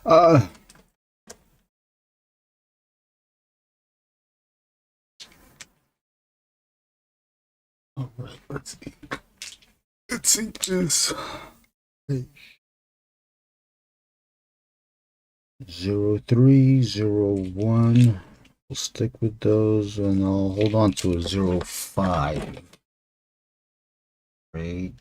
Uh, all right, let's see. Let's see this. 0301. We'll stick with those, and I'll hold on to a 05. Great.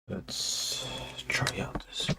Let's try out this.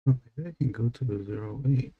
Maybe I can go to the 08.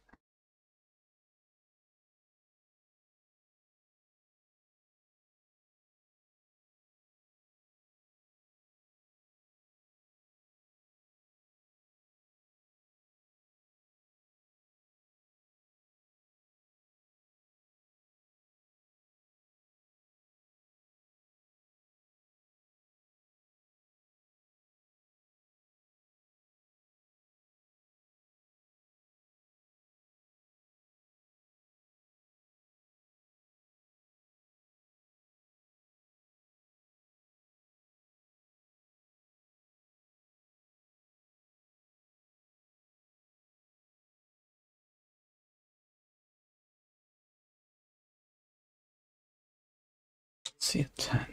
Let's see a 10.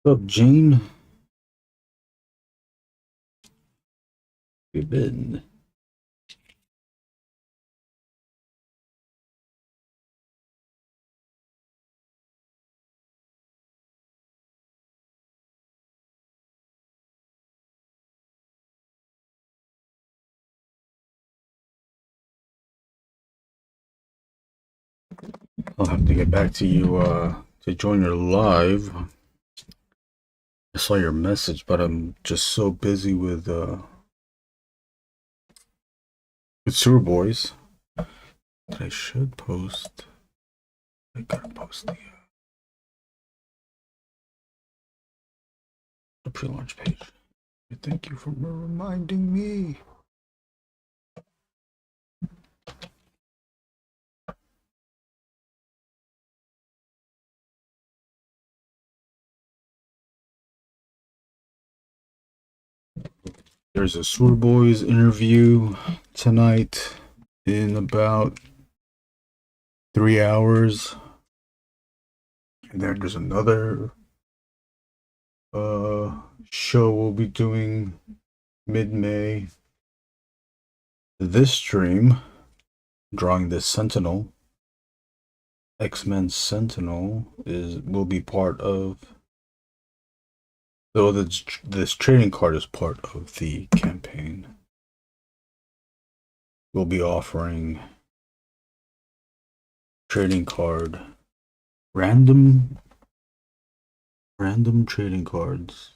What's up, Gene? You been? I'll have to get back to you to join your live. I saw your message, but I'm just so busy with Sewer Boys that I should post. I gotta post the pre-launch page. Thank you for reminding me. There's a Sewer Boys interview tonight in about 3 hours. And then there's another show we'll be doing mid-May. This stream, drawing this Sentinel, X-Men Sentinel, will be part of. Though this trading card is part of the campaign. We'll be offering trading card random trading cards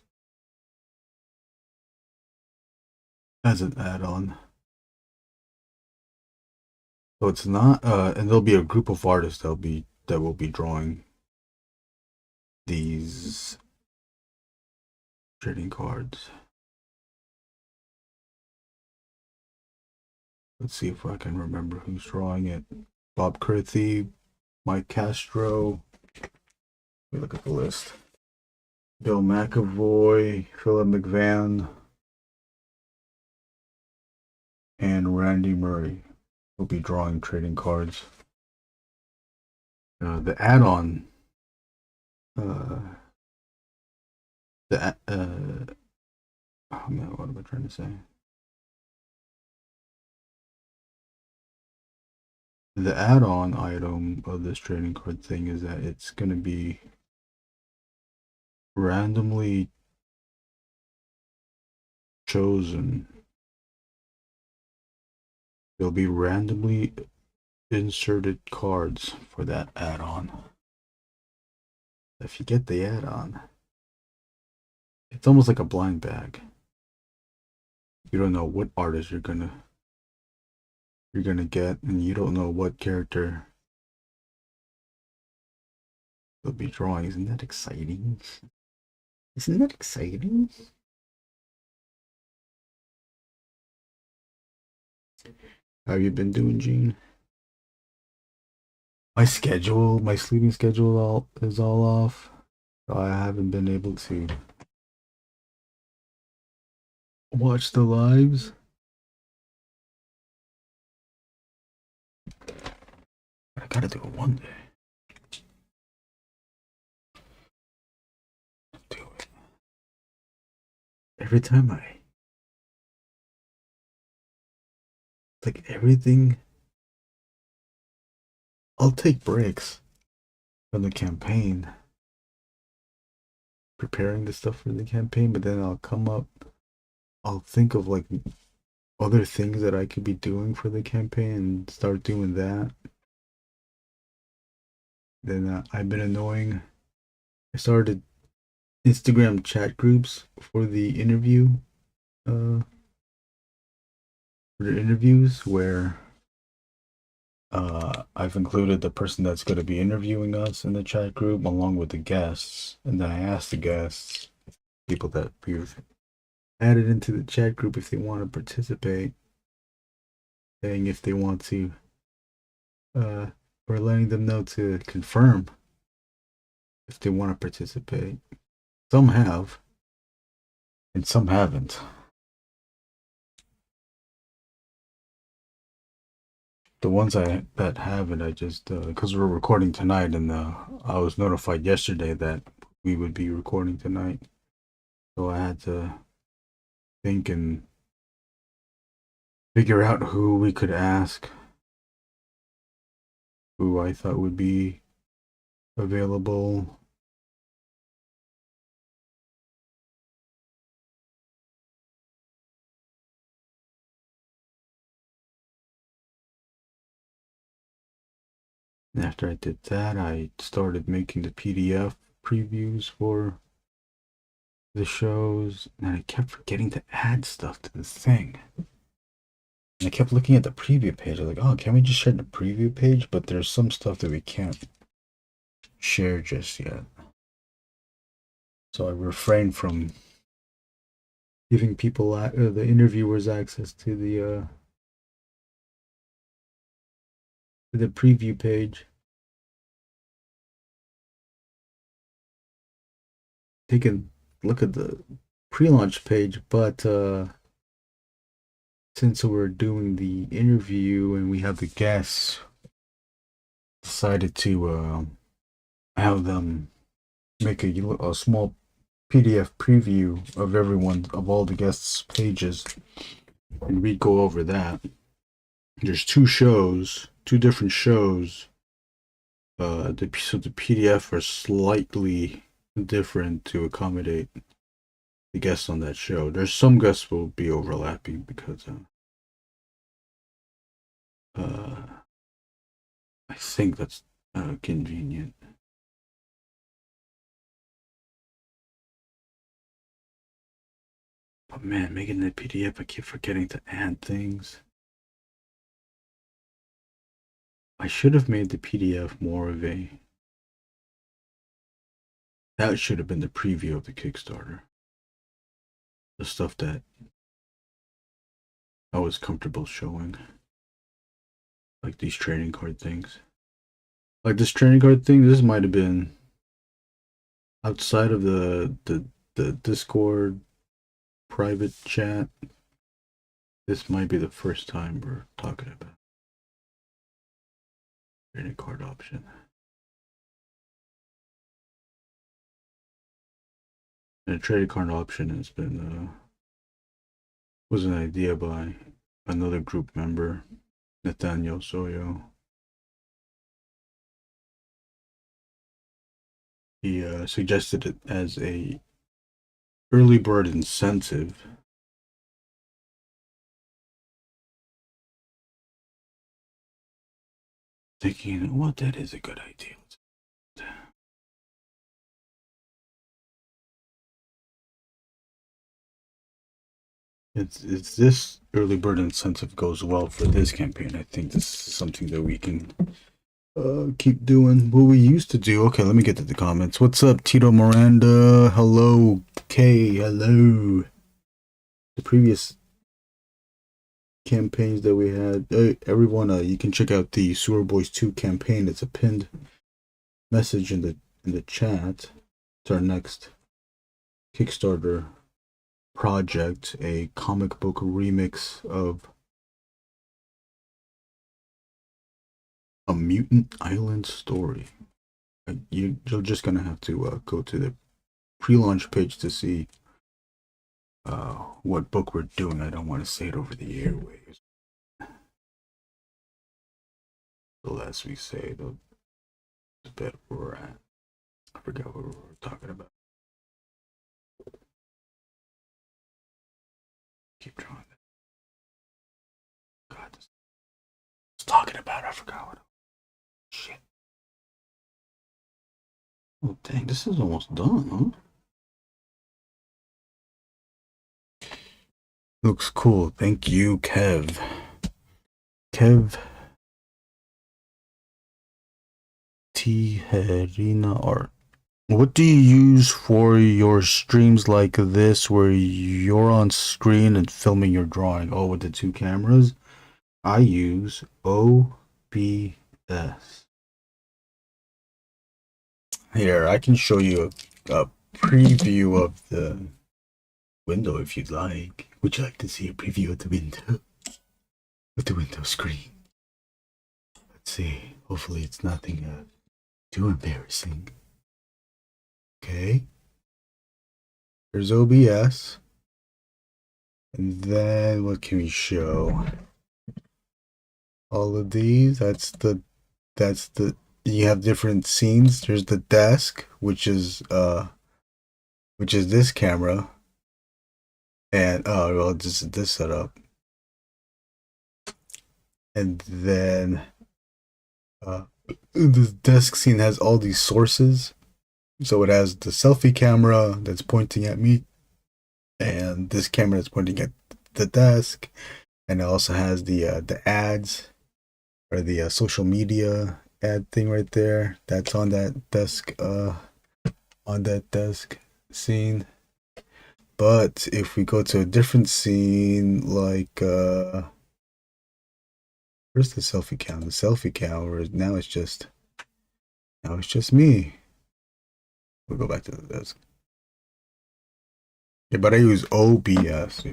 as an add-on. So it's not and there'll be a group of artists that will be drawing these trading cards. Let's see if I can remember who's drawing it. Bob Kurthy, Mike Castro. Let me look at the list. Bill McAvoy, Philip McVan, and Randy Murray will be drawing trading cards. The add-on, oh man, what am I trying to say? The add-on item of this trading card thing is that it's going to be randomly chosen. There'll be randomly inserted cards for that add-on. If you get the add-on, it's almost like a blind bag. You don't know what artist you're gonna get, and you don't know what character they'll be drawing. Isn't that exciting? Isn't that exciting? How you been doing, Gene? My sleeping schedule is all off. So I haven't been able to watch the lives. I gotta do it one day. Do it. Every time like everything, I'll take breaks from the campaign, preparing the stuff for the campaign, but then I'll think of like other things that I could be doing for the campaign and start doing that. Then I've been annoying. I started Instagram chat groups for the interviews where I've included the person that's going to be interviewing us in the chat group along with the guests, and then I asked the guests, people that we've added into the chat group, if they want to participate, saying if they want to, or letting them know to confirm if they want to participate. Some have, and some haven't. The ones that haven't, I just because we're recording tonight, and I was notified yesterday that we would be recording tonight. So I had to think and figure out who we could ask, who I thought would be available. After I did that, I started making the PDF previews for the shows, and I kept forgetting to add stuff to the thing. And I kept looking at the preview page. I was like, oh, can we just share the preview page? But there's some stuff that we can't share just yet. So I refrained from giving people, the interviewers, access to the preview page. Take a look at the pre-launch page, but since we're doing the interview and we have the guests, decided to have them make a small PDF preview of all the guests' pages, and we go over that. There's two different shows. So the PDF are slightly different to accommodate the guests on that show. There's some guests will be overlapping because I think that's convenient. But man, making the PDF, I keep forgetting to add things. I should have made the PDF more of a... That should have been the preview of the Kickstarter. The stuff that I was comfortable showing. Like these trading card things. Like this trading card thing, this might have been outside of the Discord private chat. This might be the first time we're talking about trading card option. And a trading card option has been was an idea by another group member, Nathaniel Soyo. He suggested it as a early bird incentive. Thinking, well, that is a good idea. It's this early bird incentive goes well for this campaign. I think this is something that we can keep doing. What we used to do. Okay, let me get to the comments. What's up, Tito Miranda? Hello, Kay. Hello. The previous campaigns that we had. Everyone, you can check out the Sewer Boys 2 campaign. It's a pinned message in the chat. It's our next Kickstarter project, a comic book remix of A Mutant Island Story. You're just gonna have to go to the pre-launch page to see what book we're doing. I don't want to say it over the airwaves. The less we say, the better we're at. I forgot what we were talking about. Keep trying. God, this I was talking about. I forgot what. Shit. Oh dang, this is almost done, huh? Looks cool. Thank you, Kev. Tijerina Art. What do you use for your streams like this where you're on screen and filming your drawing? Oh, with the two cameras? I use OBS. Here, I can show you a preview of the window if you'd like. Would you like to see a preview of the window? Of the window screen? Let's see. Hopefully it's nothing too embarrassing. Okay. There's OBS. And then what can we show? All of these. That's the you have different scenes. There's the desk, which is this camera. And well, this setup. And then this desk scene has all these sources. So it has the selfie camera that's pointing at me, and this camera that's pointing at the desk, and it also has the ads or the social media ad thing right there. That's on that desk scene. But if we go to a different scene, like where's the selfie cam? The selfie cam, where now it's just me. We'll go back to the desk. Yeah, but I use OBS.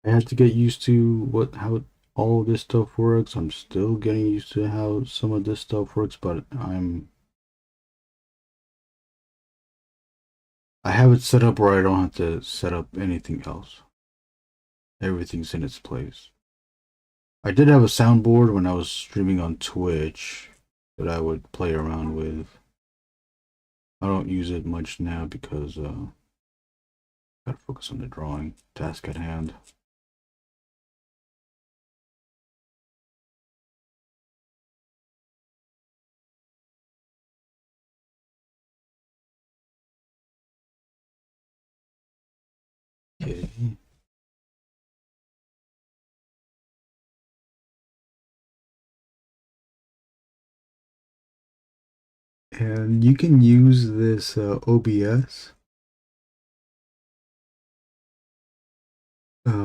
I had to get used to how all this stuff works. I'm still getting used to how some of this stuff works, but I have it set up where I don't have to set up anything else. Everything's in its place. I did have a soundboard when I was streaming on Twitch that I would play around with. I don't use it much now because gotta focus on the drawing task at hand. Okay. And you can use this OBS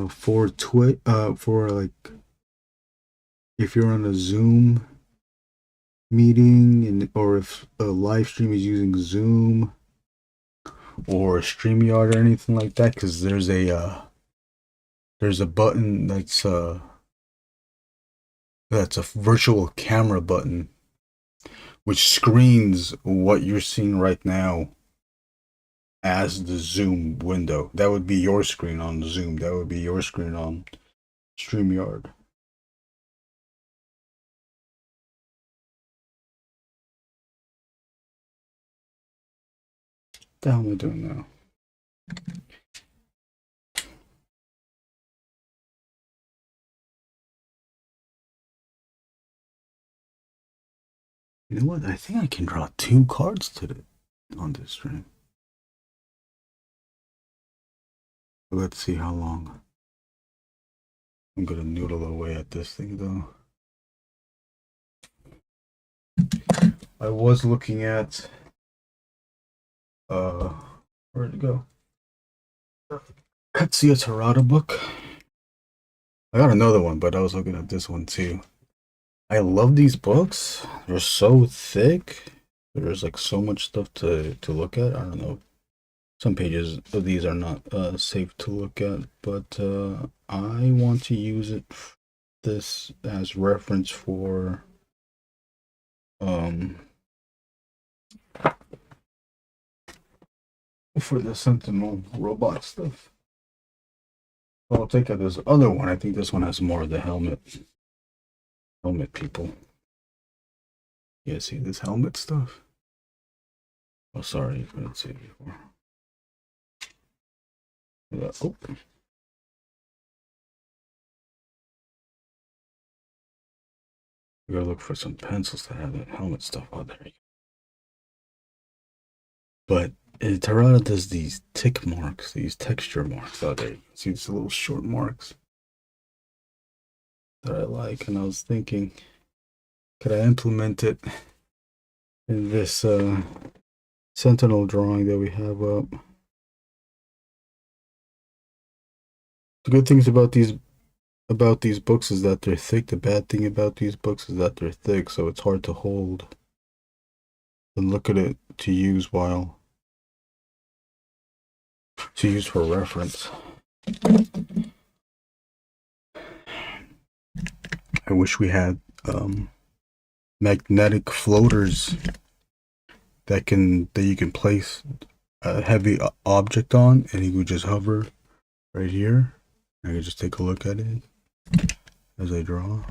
for Twitch for like if you're on a Zoom meeting or if a live stream is using Zoom or StreamYard or anything like that, because there's a button that's a virtual camera button which screens what you're seeing right now as the Zoom window. That would be your screen on Zoom. That would be your screen on StreamYard. What the hell am I doing now? You know what? I think I can draw 2 cards on this stream. Let's see how long. I'm gonna noodle away at this thing though. I was looking at where'd it go? Katsuya Terada book. I got another one, but I was looking at this one too. I love these books. They're so thick. There's like so much stuff to look at. I don't know. Some pages of these are not safe to look at, but I want to use this as reference for the Sentinel robot stuff. I'll take out this other one. I think this one has more of the helmet people. Yeah, see this helmet stuff? Oh, sorry, I didn't see it before. Oh. We gotta look for some pencils that have that helmet stuff. Oh, there you go. But Terada does these tick marks, these texture marks. Oh, there you see these little short marks that I like, and I was thinking, could I implement it in this Sentinel drawing that we have up? The good things about these books is that they're thick. The bad thing about these books is that they're thick, so it's hard to hold and look at it to use while to use for reference. I wish we had magnetic floaters that you can place a heavy object on, and you would just hover right here. I can just take a look at it as I draw.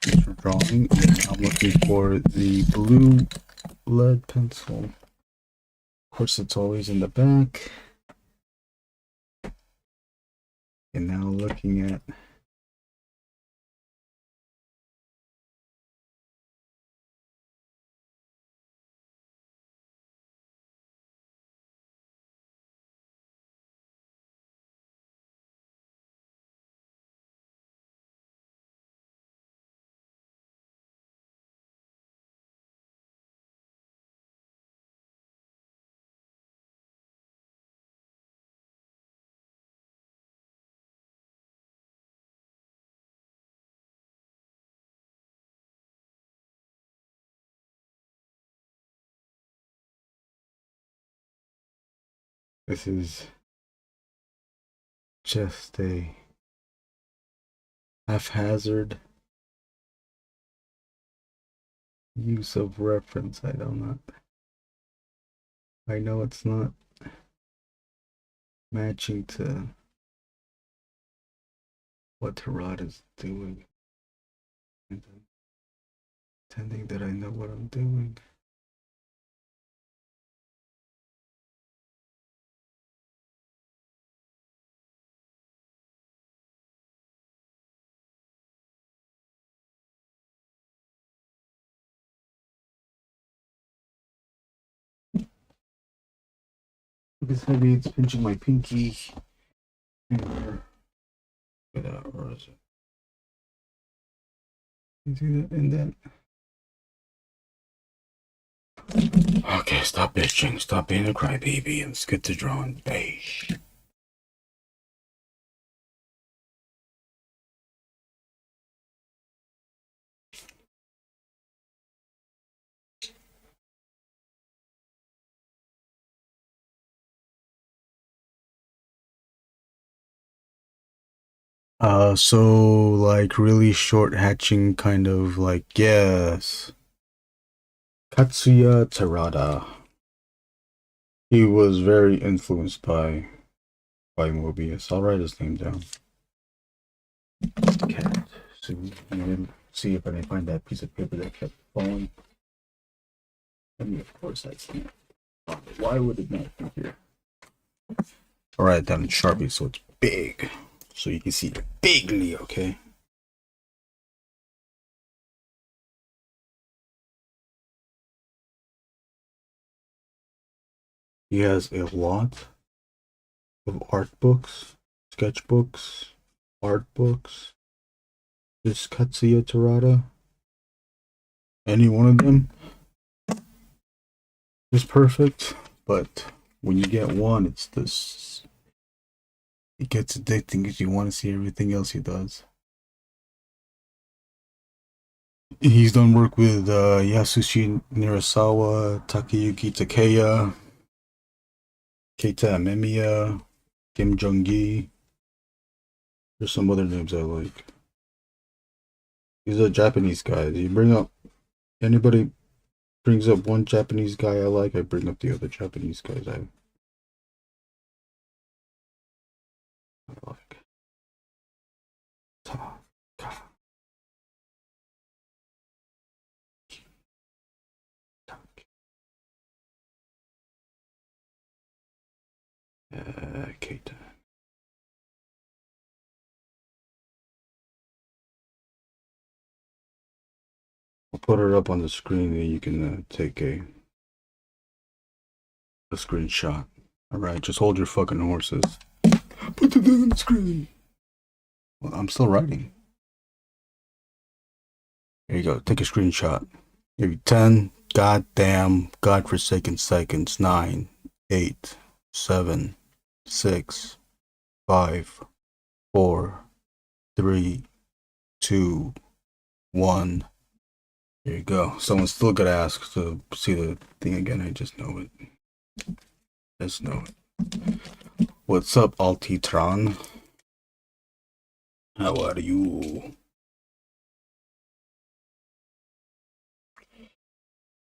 Just for drawing, and I'm looking for the blue lead pencil. Of course, it's always in the back. And now looking at this is just a haphazard use of reference. I know it's not matching to what Tarot is doing. And pretending that I know what I'm doing. Because maybe it's pinching my pinky finger. Or is it? You see that indent? Okay, stop bitching. Stop being a crybaby, and let's get to drawing. Beige. So like really short hatching kind of like, yes. Katsuya Terada. He was very influenced by Mobius. I'll write his name down. Cat. So see if I can find that piece of paper that kept falling. I mean, of course I can't. Why would it not be here? I'll write it down in Sharpie so it's big. So you can see it bigly, okay? He has a lot of art books, sketchbooks, art books. This Katsuya Terada. Any one of them is perfect, but when you get one, it's this. It gets addicting because you want to see everything else he does. He's done work with Yasushi Nirasawa, Takayuki Takeya, Keita Amemiya, Kim Jong-gi. There's some other names I like. These are Japanese guys. You bring up anybody brings up one Japanese guy I like, I bring up the other Japanese guys I like. Keita. I'll put it up on the screen and you can take a screenshot. Alright, just hold your fucking horses. Put it on the screen. Well, I'm still writing. There you go. Take a screenshot. Maybe 10 goddamn godforsaken seconds. 9, 8, 7, 6, 5, 4, 3, 2, 1. There you go. Someone's still gonna ask to see the thing again. I just know it. Just know it. What's up, Altitron? How are you?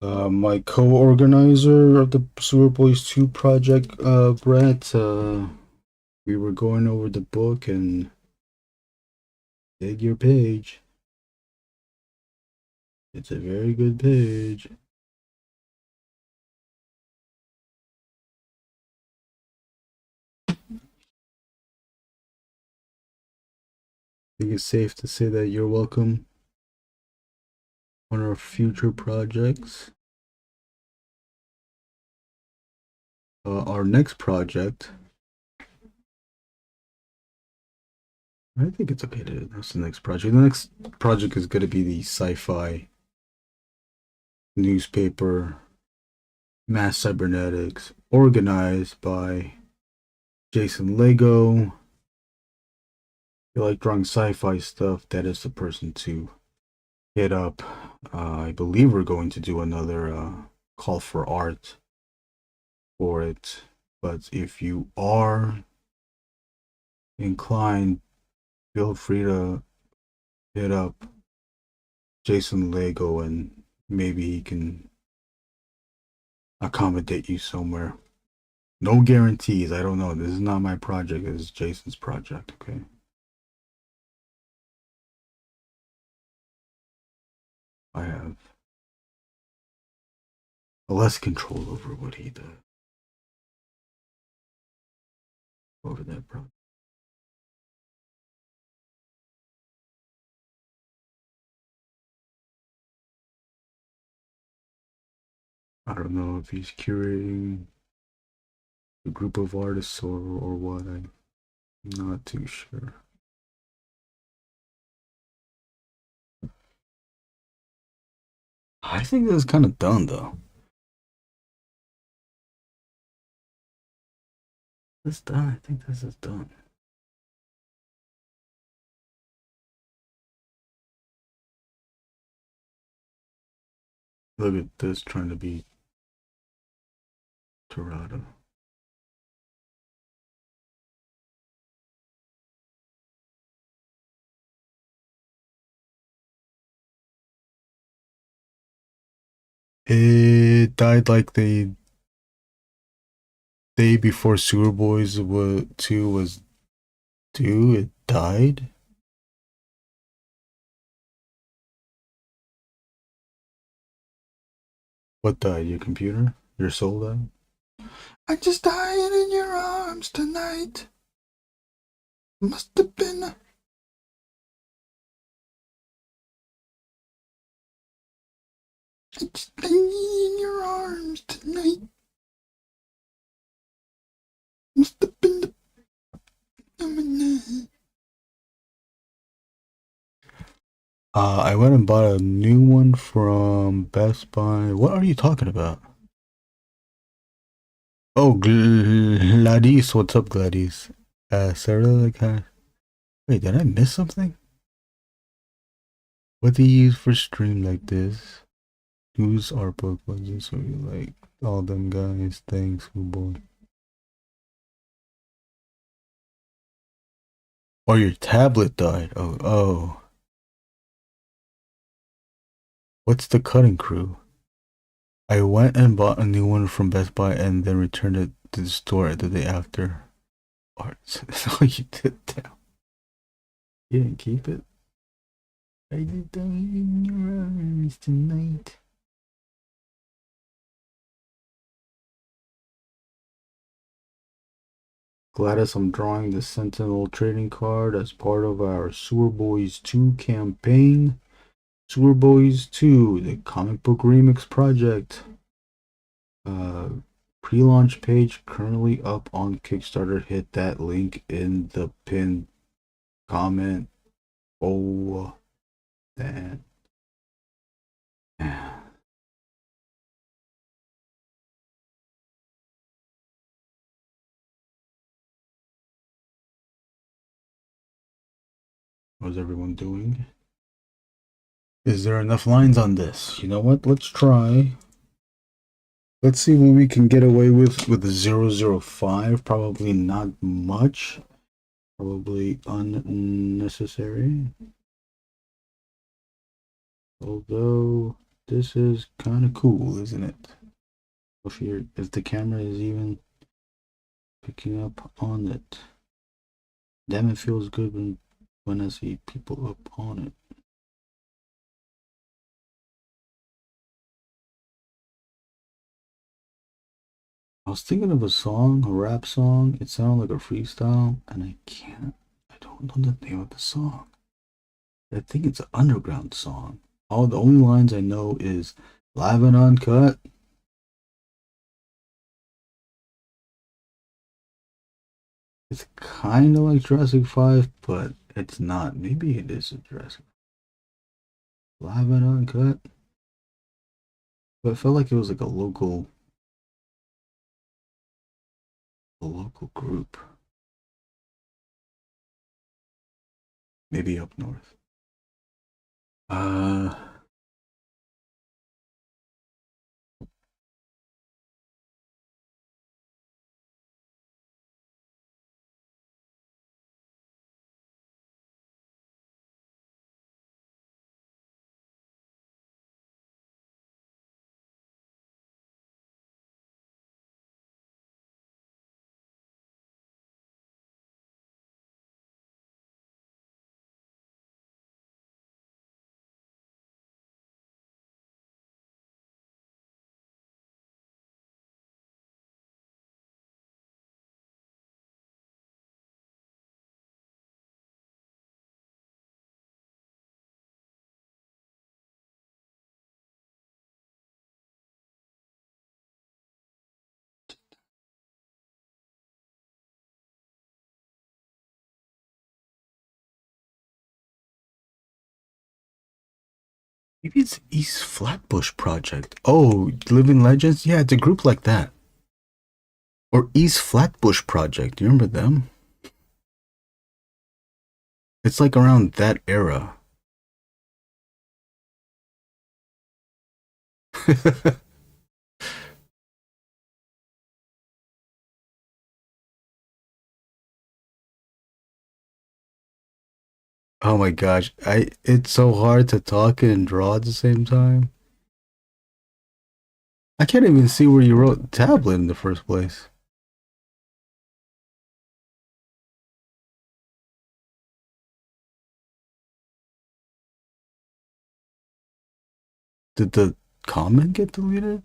My co-organizer of the Sewer Boys 2 project, Brett, we were going over the book and dig your page. It's a very good page. I think it's safe to say that you're welcome on our future projects. Our next project, I think it's okay to announce the next project. The next project is going to be the sci-fi newspaper Mass Cybernetics, organized by Jason Lego. If you like drawing sci-fi stuff, that is the person to hit up. I believe we're going to do another call for art for it, but if you are inclined, feel free to hit up Jason Lego and maybe he can accommodate you somewhere. No guarantees. I don't know. This is not my project. This is Jason's project, okay? I have less control over what he does. Over that project. I don't know if he's curating a group of artists or what. I'm not too sure. I think this is kind of done though. This done. I think this is done. Look at this trying to be Torado. It died like the day before Sewer Boys 2 was due. It died. What died? Your computer? Your soul died? I just died in your arms tonight. Must have been. I just died in your arms tonight. Must have been the. I went and bought a new one from Best Buy. What are you talking about? Oh, Gladys. What's up, Gladys? Sarah, like, wait, did I miss something? What do you use for stream like this? Whose art book was this? So you like all them guys? Thanks, oh boy. Oh, your tablet died. Oh. What's the cutting crew? I went and bought a new one from Best Buy and then returned it to the store the day after. Art. Oh, you did that. You didn't keep it? I did die in your arms tonight. Gladys, I'm drawing the Sentinel trading card as part of our Sewer Boys 2 campaign. Sewer Boys 2, the comic book remix project. Pre-launch page currently up on Kickstarter. Hit that link in the pinned comment. Oh, that. How's everyone doing? Is there enough lines on this? You know what? Let's try Let's see what we can get away with the 005. Probably not much. Probably unnecessary. Although this is kind of cool, isn't it? If the camera is even picking up on it. Damn, it feels good when I see people up on it. I was thinking of a song, a rap song. It sounded like a freestyle, and I don't know the name of the song. I think it's an underground song. All the only lines I know is live and uncut. It's kind of like Jurassic 5, but it's not. Maybe it is a Jurassic 5. Live and uncut. But it felt like it was like a local group. Maybe up north. Maybe it's East Flatbush Project. Oh, Living Legends? Yeah, it's a group like that. Or East Flatbush Project. Do you remember them? It's like around that era. Oh my gosh, it's so hard to talk and draw at the same time. I can't even see where you wrote tablet in the first place. Did the comment get deleted?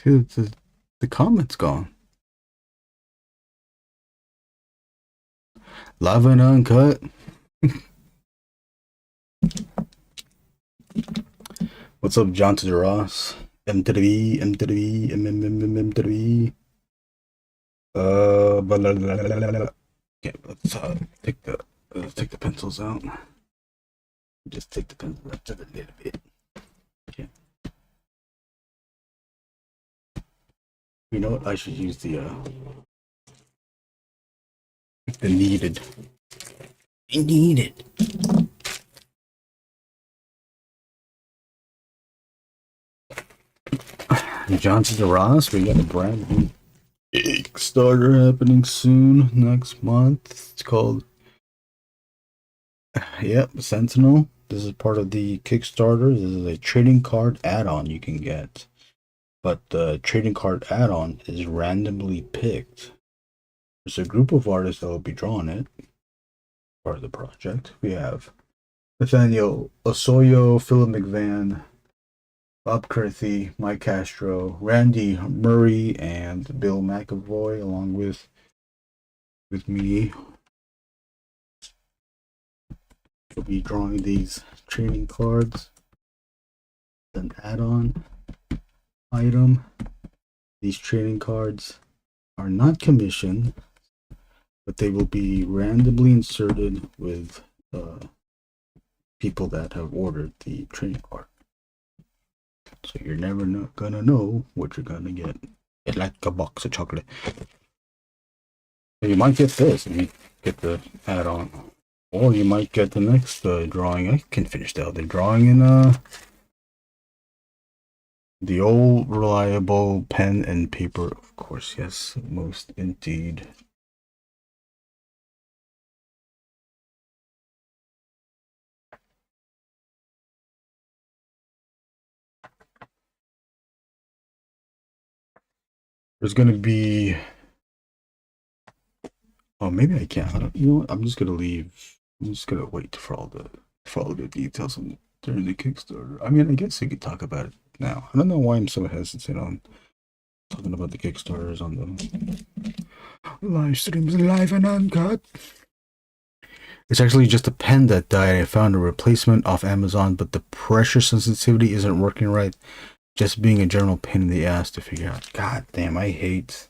See, the comment's gone. Live and uncut. What's up, John to the Ross? M to the B, M to the B, M to the B. Blah, blah, blah, blah, blah. Okay, let's take the pencils out. Just take the pencils out just a little bit. Okay. You know what? I should use the needed. Needed. Johnson to Ross, we got a brand new Kickstarter happening soon next month. It's called Sentinel. This is part of the Kickstarter. This is a trading card add-on you can get. But the trading card add-on is randomly picked. There's a group of artists that will be drawing it. Part of the project. We have Nathaniel Osoyo, Philip McVan, Bob Kurthy, Mike Castro, Randy Murray, and Bill McAvoy, along with me. We'll be drawing these trading cards. An add-on item. These trading cards are not commissioned, but they will be randomly inserted with people that have ordered the trading card. So you're never gonna know what you're gonna get. It's like a box of chocolate. So you might get this and you get the add-on. Or you might get the next drawing. I can finish the other drawing in the old reliable pen and paper, of course. Yes, most indeed. There's gonna be. Oh, maybe I can't. I don't, you know what? I'm just gonna leave. I'm just gonna wait for all the details on during the Kickstarter. I mean, I guess we could talk about it now. I don't know why I'm so hesitant on talking about the Kickstarters on the live streams, live and uncut. It's actually just a pen that died. I found a replacement off Amazon, but the pressure sensitivity isn't working right. Just being a general pain in the ass to figure out. God damn, I hate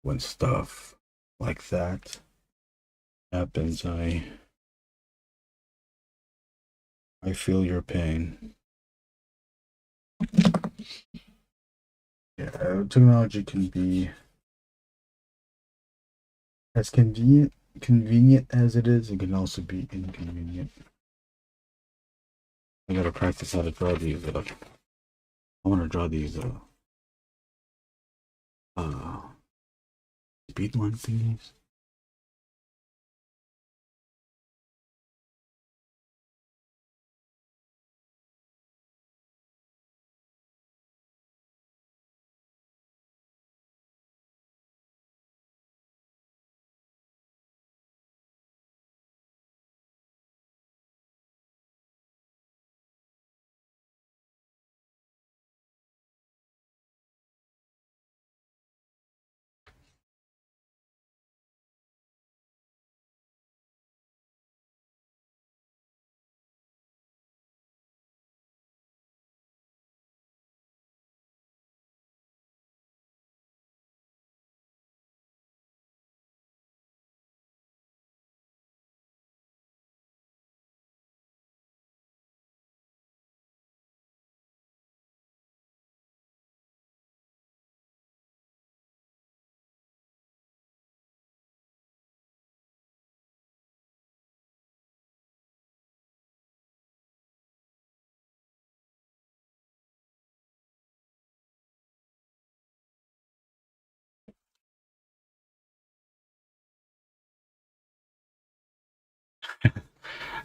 when stuff like that happens. I feel your pain. Yeah, technology can be as convenient as it is. It can also be inconvenient. I gotta practice how to draw these. I want to draw these uh speedrun thingies.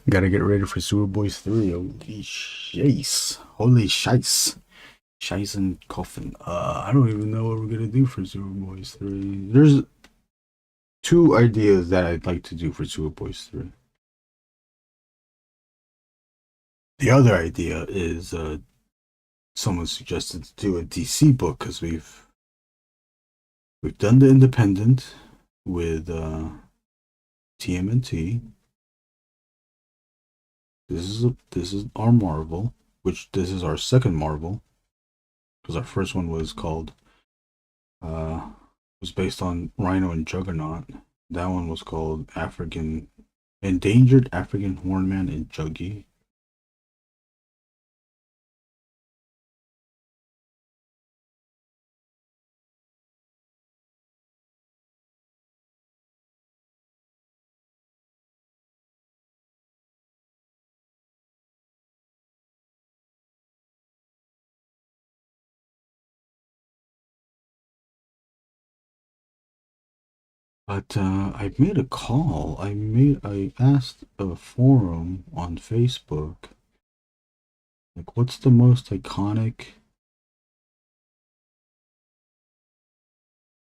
Gotta get ready for Sewer Boys 3. Holy shice. Holy shice. Shice and coffin. I don't even know what we're gonna do for Sewer Boys 3. There's two ideas that I'd like to do for Sewer Boys 3. The other idea is someone suggested to do a DC book because we've done the Independent with TMNT. This is our Marvel, which this is our second Marvel because our first one was called was based on Rhino and Juggernaut. That one was called Endangered African Hornman and Juggy. But I made a call. I asked a forum on Facebook, like, what's the most iconic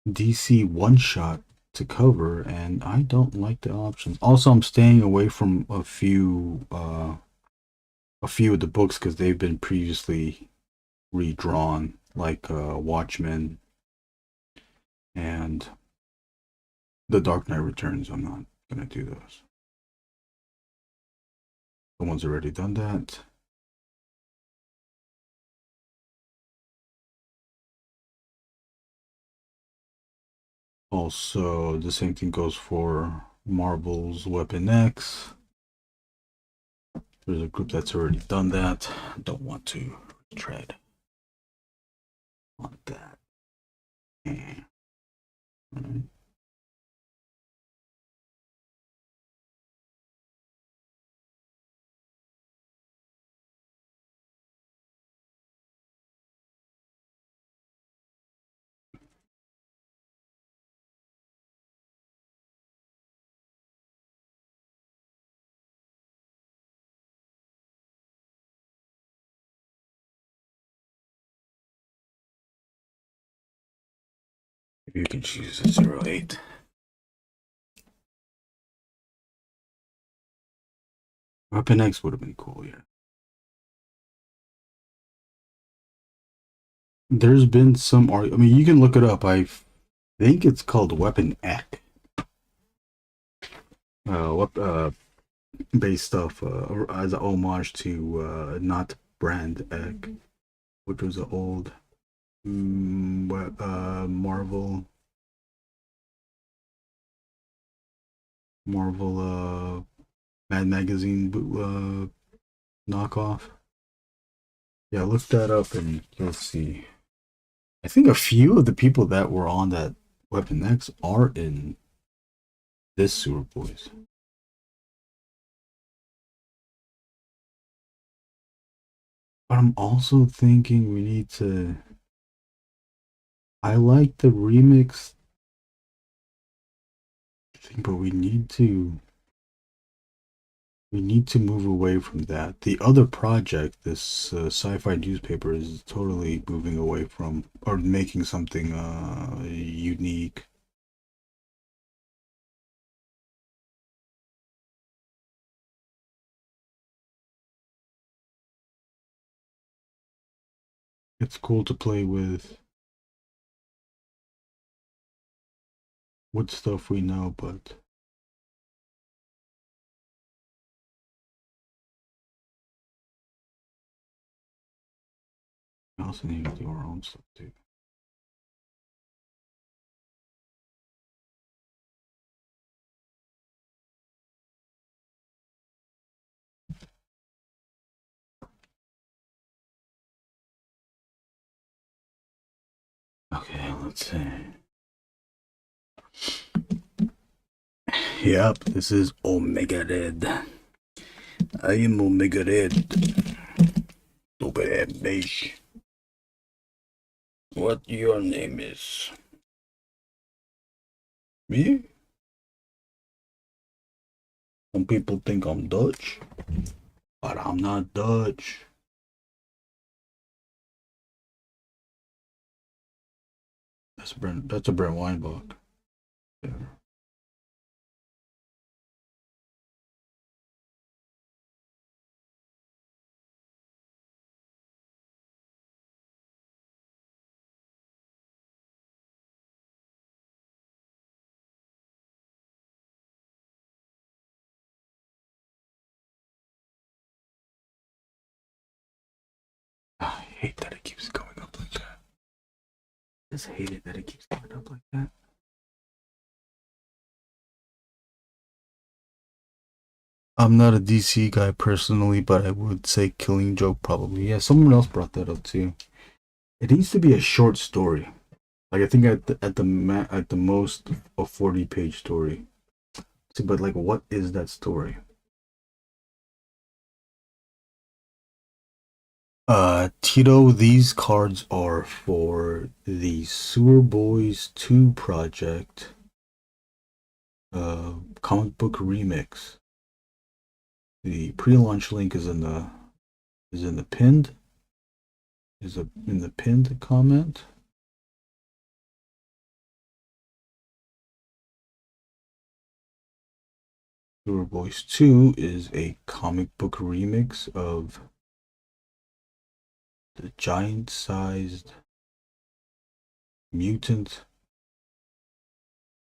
DC one shot to cover, and I don't like the options. Also, I'm staying away from a few of the books because they've been previously redrawn, like Watchmen and The Dark Knight Returns. I'm not gonna do those. Someone's already done that. Also, the same thing goes for Marvel's Weapon X. There's a group that's already done that. Don't want to tread on that. Right. Maybe you can choose a 08. Weapon X would have been cool, yeah. There's been some art. I mean, you can look it up. I think it's called Weapon X. What based off as an homage to not Brand X, which was an old Marvel Mad Magazine knockoff. Yeah, look that up and you'll see. I think a few of the people that were on that Weapon X are in this Sewer Boys. But I'm also thinking we need to. I like the remix thing, but we need to move away from that. The other project, this sci-fi newspaper, is totally moving away from or making something unique. It's cool to play with stuff we know, but we also need to do our own stuff too. Okay, let's see. Yep, this is Omega Red. I am Omega Red. Super beige. What your name is? Me? Some people think I'm Dutch, but I'm not Dutch. That's a Brent Weinbach. Yeah. I hate that it keeps going up like that. I just hate it that it keeps going up like that. I'm not a DC guy personally, but I would say Killing Joke probably. Yeah, someone else brought that up too. It needs to be a short story. Like I think at the most a 40-page story. See, but like, what is that story? Tito, these cards are for the Sewer Boys 2 project. Comic book remix. The pre-launch link is in the pinned in the pinned comment. Sewer Boys 2 is a comic book remix of the giant-sized mutant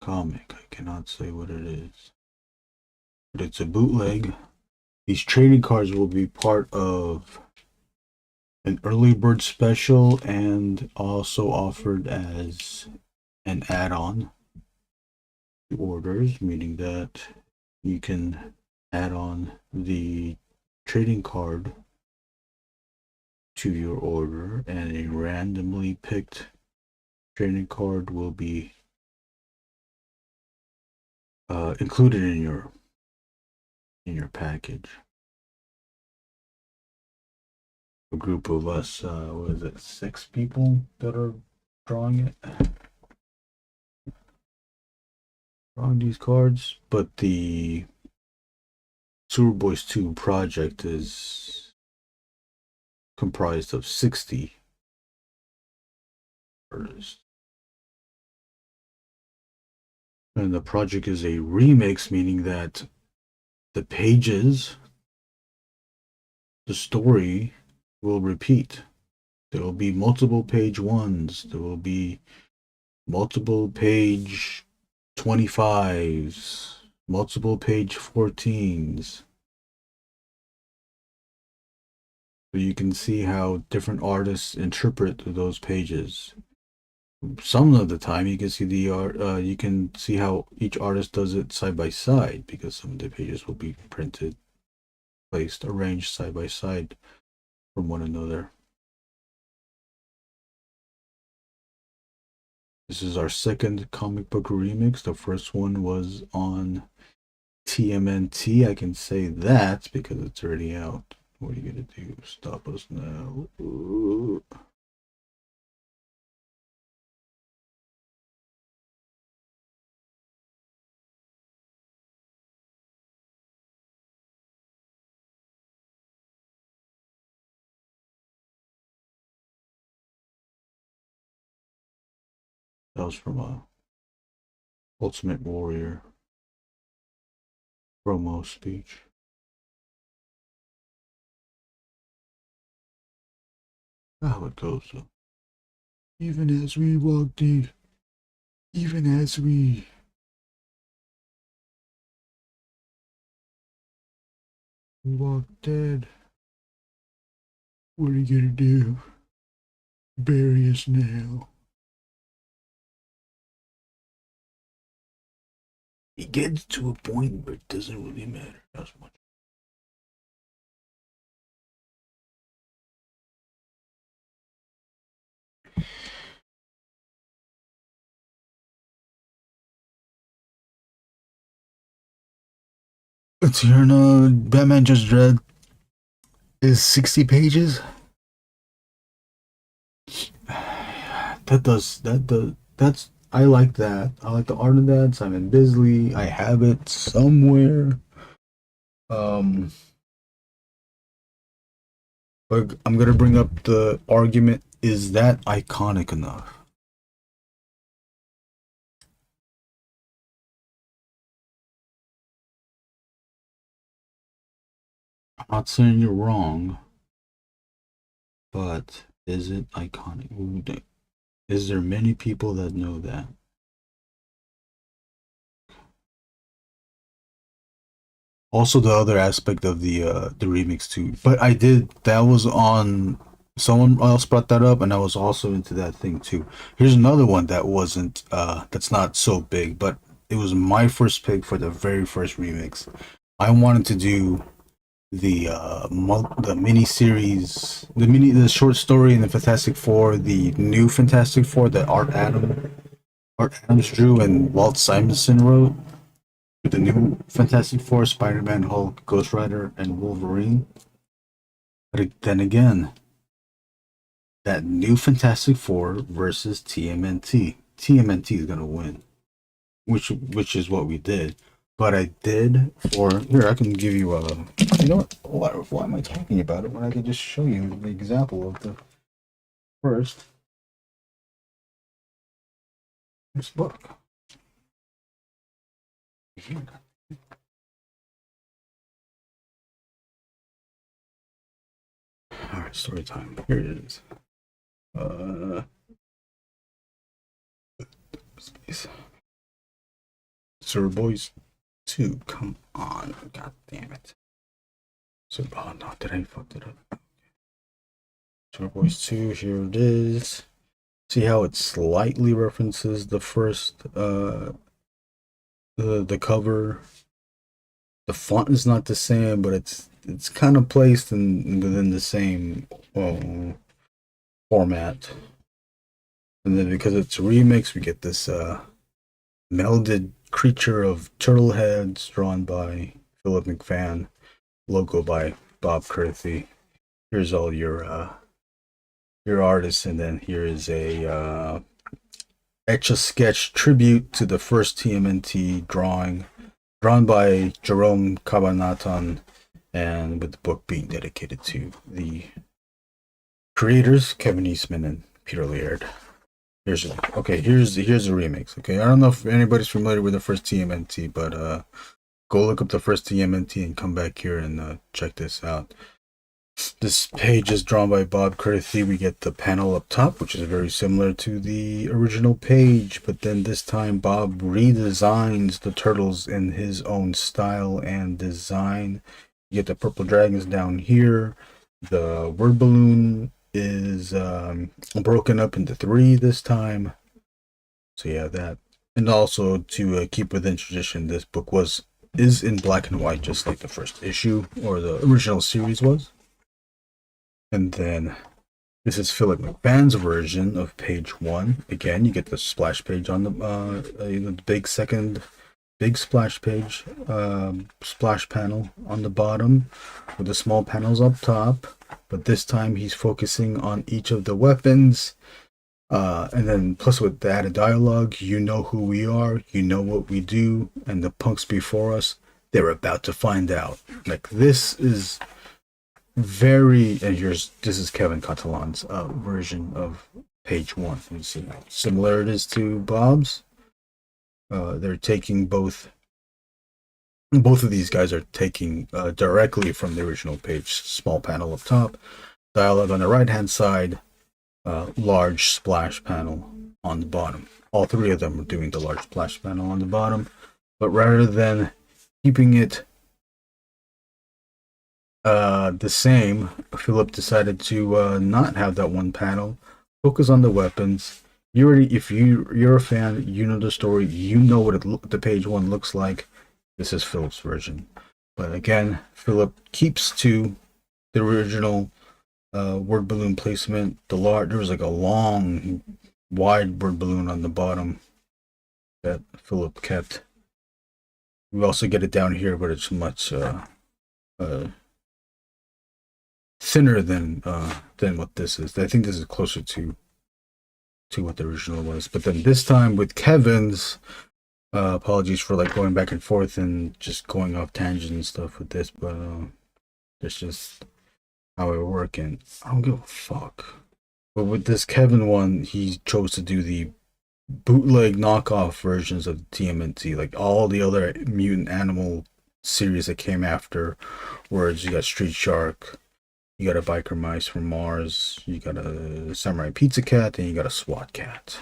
comic. I cannot say what it is, but it's a bootleg. These trading cards will be part of an early bird special and also offered as an add-on to orders, meaning that you can add on the trading card to your order, and a randomly picked trading card will be included in your package. A group of us, what is it, 6 people that are drawing it, drawing these cards, but the Sewer Boys 2 project is comprised of 60 artists. And the project is a remix, meaning that the pages, the story will repeat. There will be multiple page ones. There will be multiple page 25s, multiple page 14s. So you can see how different artists interpret those pages. Some of the time you can see the art, you can see how each artist does it side by side, because some of the pages will be printed, placed, arranged side by side from one another. This is our second comic book remix. The first one was on TMNT. I can say that because it's already out. What are you gonna do? Stop us now. Ooh. That was from Ultimate Warrior promo speech. How it goes though. Even as we walk deep, even as we walk dead, what are you gonna do? Bury us now. It gets to a point where it doesn't really matter as much. Let's hear Batman Just Dread is 60 pages. That's I like that. I like the art of that. Simon Bisley. I have it somewhere. But I'm gonna bring up the argument: is that iconic enough? I'm not saying you're wrong, but is it iconic? Is there many people that know that? Also, the other aspect of the remix too. But I did that was on someone else brought that up, and I was also into that thing too. Here's another one that wasn't that's not so big, but it was my first pick for the very first remix. I wanted to do the mini series, the short story in the Fantastic Four, the new Fantastic Four that Art Adams drew and Walt Simonson wrote. The new Fantastic Four, Spider-Man, Hulk, Ghost Rider, and Wolverine. But then again, that new Fantastic Four versus TMNT. TMNT is gonna win, which is what we did. But I did for here. I can give you a. You know what? Why am I talking about it when I can just show you the example of the first this book? All right, story time. Here it is. Space. Sir Boys 2. Come on. God damn it. So, oh no, did I fuck it up? Sir Boys 2, here it is. See how it slightly references the first the cover. The font is not the same, but it's kind of placed in within the same format. And then because it's a remix, we get this melded creature of turtle heads drawn by Philip McFan, logo by Bob Kurthy. Here's all your artists, and then here is a Etch-a-Sketch tribute to the first TMNT drawing, drawn by Jerome Cabanatan, and with the book being dedicated to the creators, Kevin Eastman and Peter Laird. Here's okay. Here's a remix. Okay, I don't know if anybody's familiar with the first TMNT, but go look up the first TMNT and come back here and check this out. This page is drawn by Bob Curthy. We get the panel up top, which is very similar to the original page, but then this time Bob redesigns the turtles in his own style and design. You get the purple dragons down here. The word balloon is broken up into 3 this time. So yeah, that. And also to keep within tradition, this book is in black and white, just like the first issue or the original series was. And then this is Philip McMahon's version of page 1. Again, you get the splash page on the big splash page, splash panel on the bottom with the small panels up top. But this time he's focusing on each of the weapons. And then plus with the added dialogue, you know who we are, you know what we do, and the punks before us, they're about to find out. Like, this is very, and this is Kevin Catalan's version of page 1. You see how similar it is to Bob's. They're taking both of these guys are taking directly from the original page. Small panel up top, dialogue on the right hand side, large splash panel on the bottom. All 3 of them are doing the large splash panel on the bottom, but rather than keeping it the same, Philip decided to not have that one panel, focus on the weapons. You already, if you're a fan, you know the story, you know what the page 1 looks like. This is Philip's version, but again, Philip keeps to the original word balloon placement. There was like a long, wide word balloon on the bottom that Philip kept. We also get it down here, but it's much thinner than what this is. I think this is closer to what the original was. But then this time with Kevin's, apologies for like going back and forth and just going off tangent and stuff with this, but it's just how it work, and I don't give a fuck. But with this Kevin one, he chose to do the bootleg knockoff versions of TMNT, like all the other mutant animal series that came after. Whereas you got Street Shark, you got a Biker Mice from Mars, you got a Samurai Pizza Cat, and you got a SWAT Cat.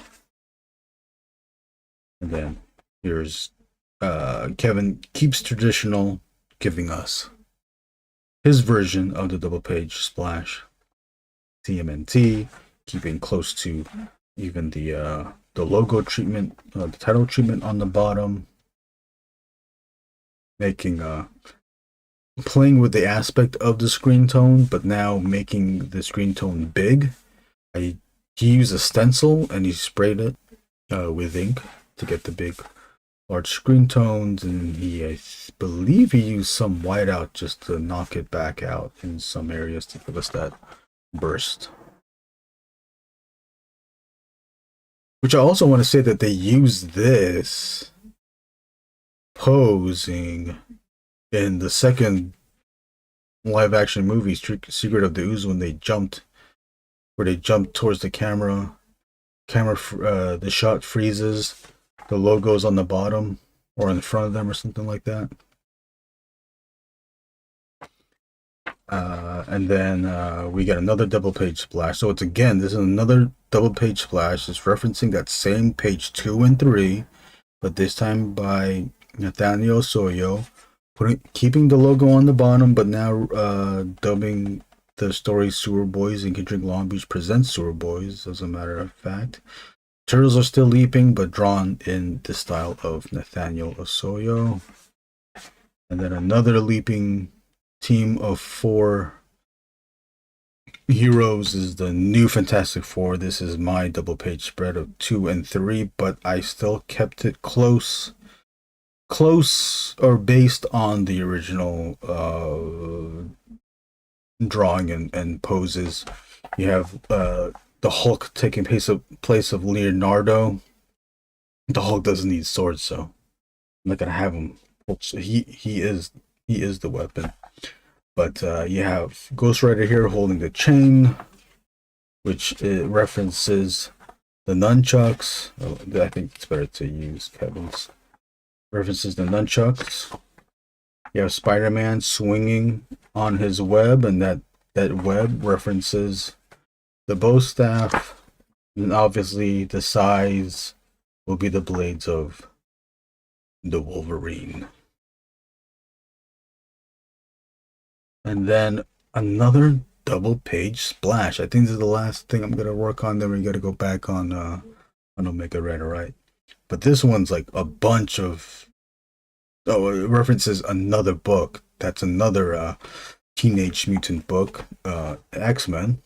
And then here's Kevin keeps traditional, giving us his version of the double page splash TMNT, keeping close to even the logo treatment, the title treatment on the bottom, making playing with the aspect of the screen tone, but now making the screen tone big. He used a stencil and he sprayed it with ink to get the big large screen tones, and I believe he used some whiteout just to knock it back out in some areas to give us that burst. Which I also want to say that they used this posing in the second live action movie, Secret of the Ooze, when they jumped towards the camera. The shot freezes, the logo's on the bottom or in front of them or something like that. And then we get another double page splash. So it's again, this is another double page splash. It's referencing that same page 2 and 3, but this time by Nathaniel Osorio, keeping the logo on the bottom, but now dubbing the story Sewer Boys and Kendrick Long Beach presents Sewer Boys, as a matter of fact. Turtles are still leaping, but drawn in the style of Nathaniel Osorio. And then another leaping team of 4 heroes is the new Fantastic Four. This is my double page spread of 2 and 3, but I still kept it close or based on the original drawing and poses. You have the Hulk taking place of Leonardo. The Hulk doesn't need swords, so I'm not gonna have him. He is the weapon. But you have Ghost Rider here holding the chain, which references the nunchucks. Oh, I think it's better to use Kevin's. References the nunchucks. You have Spider-Man swinging on his web, and that web references the bow staff. And obviously, the size will be the blades of the Wolverine. And then another double page splash. I think this is the last thing I'm gonna work on. Then we gotta go back on Omega Red, alright. But this one's like a bunch of it references another book. That's another Teenage Mutant book. X-Men.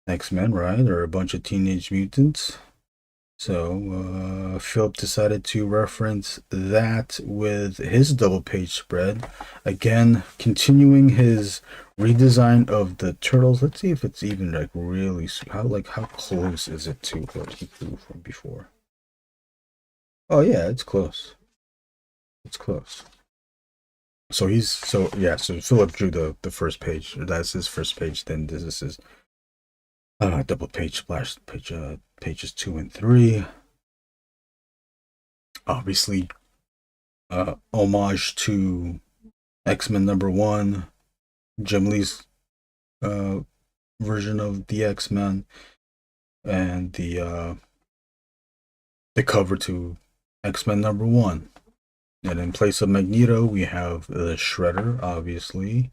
X-Men, right? Or a bunch of Teenage Mutants. So Philip decided to reference that with his double page spread. Again, continuing his redesign of the turtles. Let's see if it's even like really how close is it to what he drew from before. Oh yeah, it's close. It's close. So so Philip drew the first page. That's his first page. Then this is his double page splash pages 2 and 3. Obviously, homage to X-Men #1, Jim Lee's version of the X-Men, and the cover to X-Men #1. And in place of Magneto, we have the Shredder, obviously.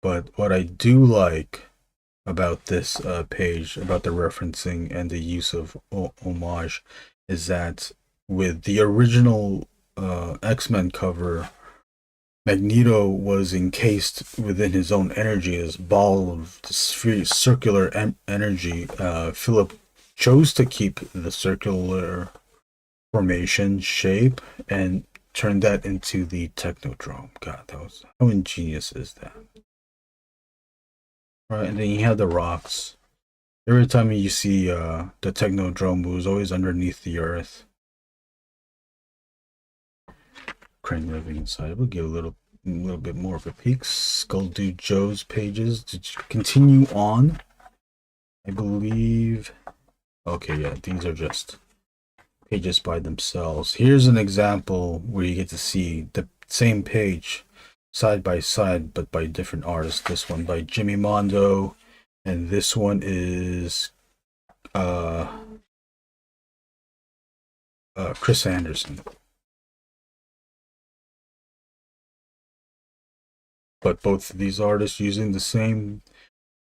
But what I do like about this page, about the referencing and the use of homage, is that with the original X-Men cover, Magneto was encased within his own energy, this ball of circular energy. Philip chose to keep the circular formation shape and turned that into the Technodrome. God, how ingenious is that? Right, and then you have the rocks. Every time you see the Technodrome moves, always underneath the earth. Crane living inside. We'll give a little bit more of a peek. Skull Dude Joe's pages to continue on. I believe. Okay, yeah, these are just pages by themselves. Here's an example where you get to see the same page side by side, but by different artists. This one by Jimmy Mondo, and this one is Chris Anderson. But both of these artists using the same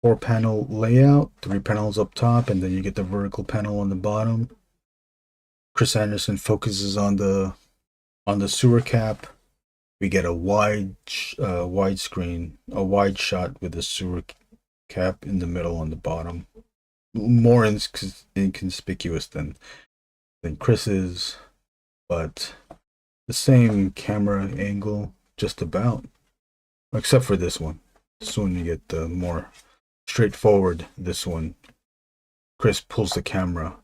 4-panel layout, 3 panels up top, and then you get the vertical panel on the bottom. Chris Anderson focuses on the sewer cap. We get a wide screen, a wide shot with the sewer cap in the middle on the bottom. More inconspicuous than Chris's, but the same camera angle, just about. Except for this one. This one you get the more straightforward. This one, Chris pulls the camera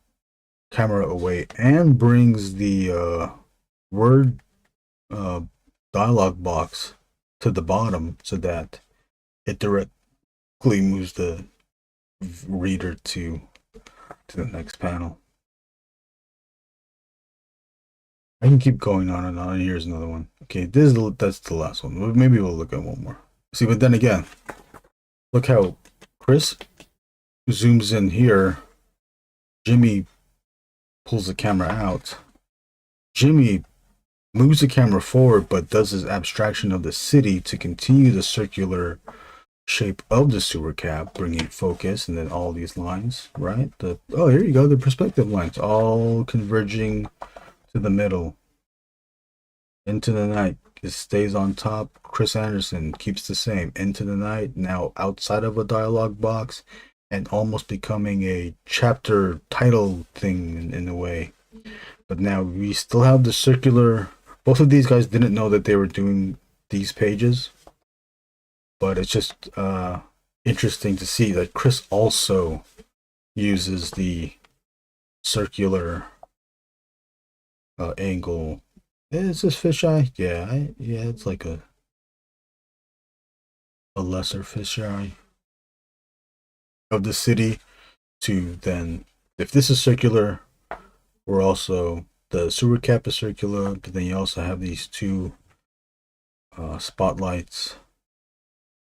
away and brings the word dialog box to the bottom so that it directly moves the reader to the next panel. I can keep going on and on. Here's another one. Okay, that's the last one. Maybe we'll look at one more. See, but then again, look how Chris zooms in here. Jimmy pulls the camera out. Jimmy moves the camera forward, but does his abstraction of the city to continue the circular shape of the sewer cap, bringing focus, and then all these lines, right? Here you go, the perspective lines, all converging to the middle. Into the Night, it stays on top. Chris Anderson keeps the same. Into the Night, now outside of a dialogue box and almost becoming a chapter title thing in a way. But now we still have the circular. Both of these guys didn't know that they were doing these pages, but it's just interesting to see that Chris also uses the circular angle. Is this fisheye? Yeah, it's like a lesser fisheye of the city to then, if this is circular, we're also, the sewer cap is circular, but then you also have these two spotlights.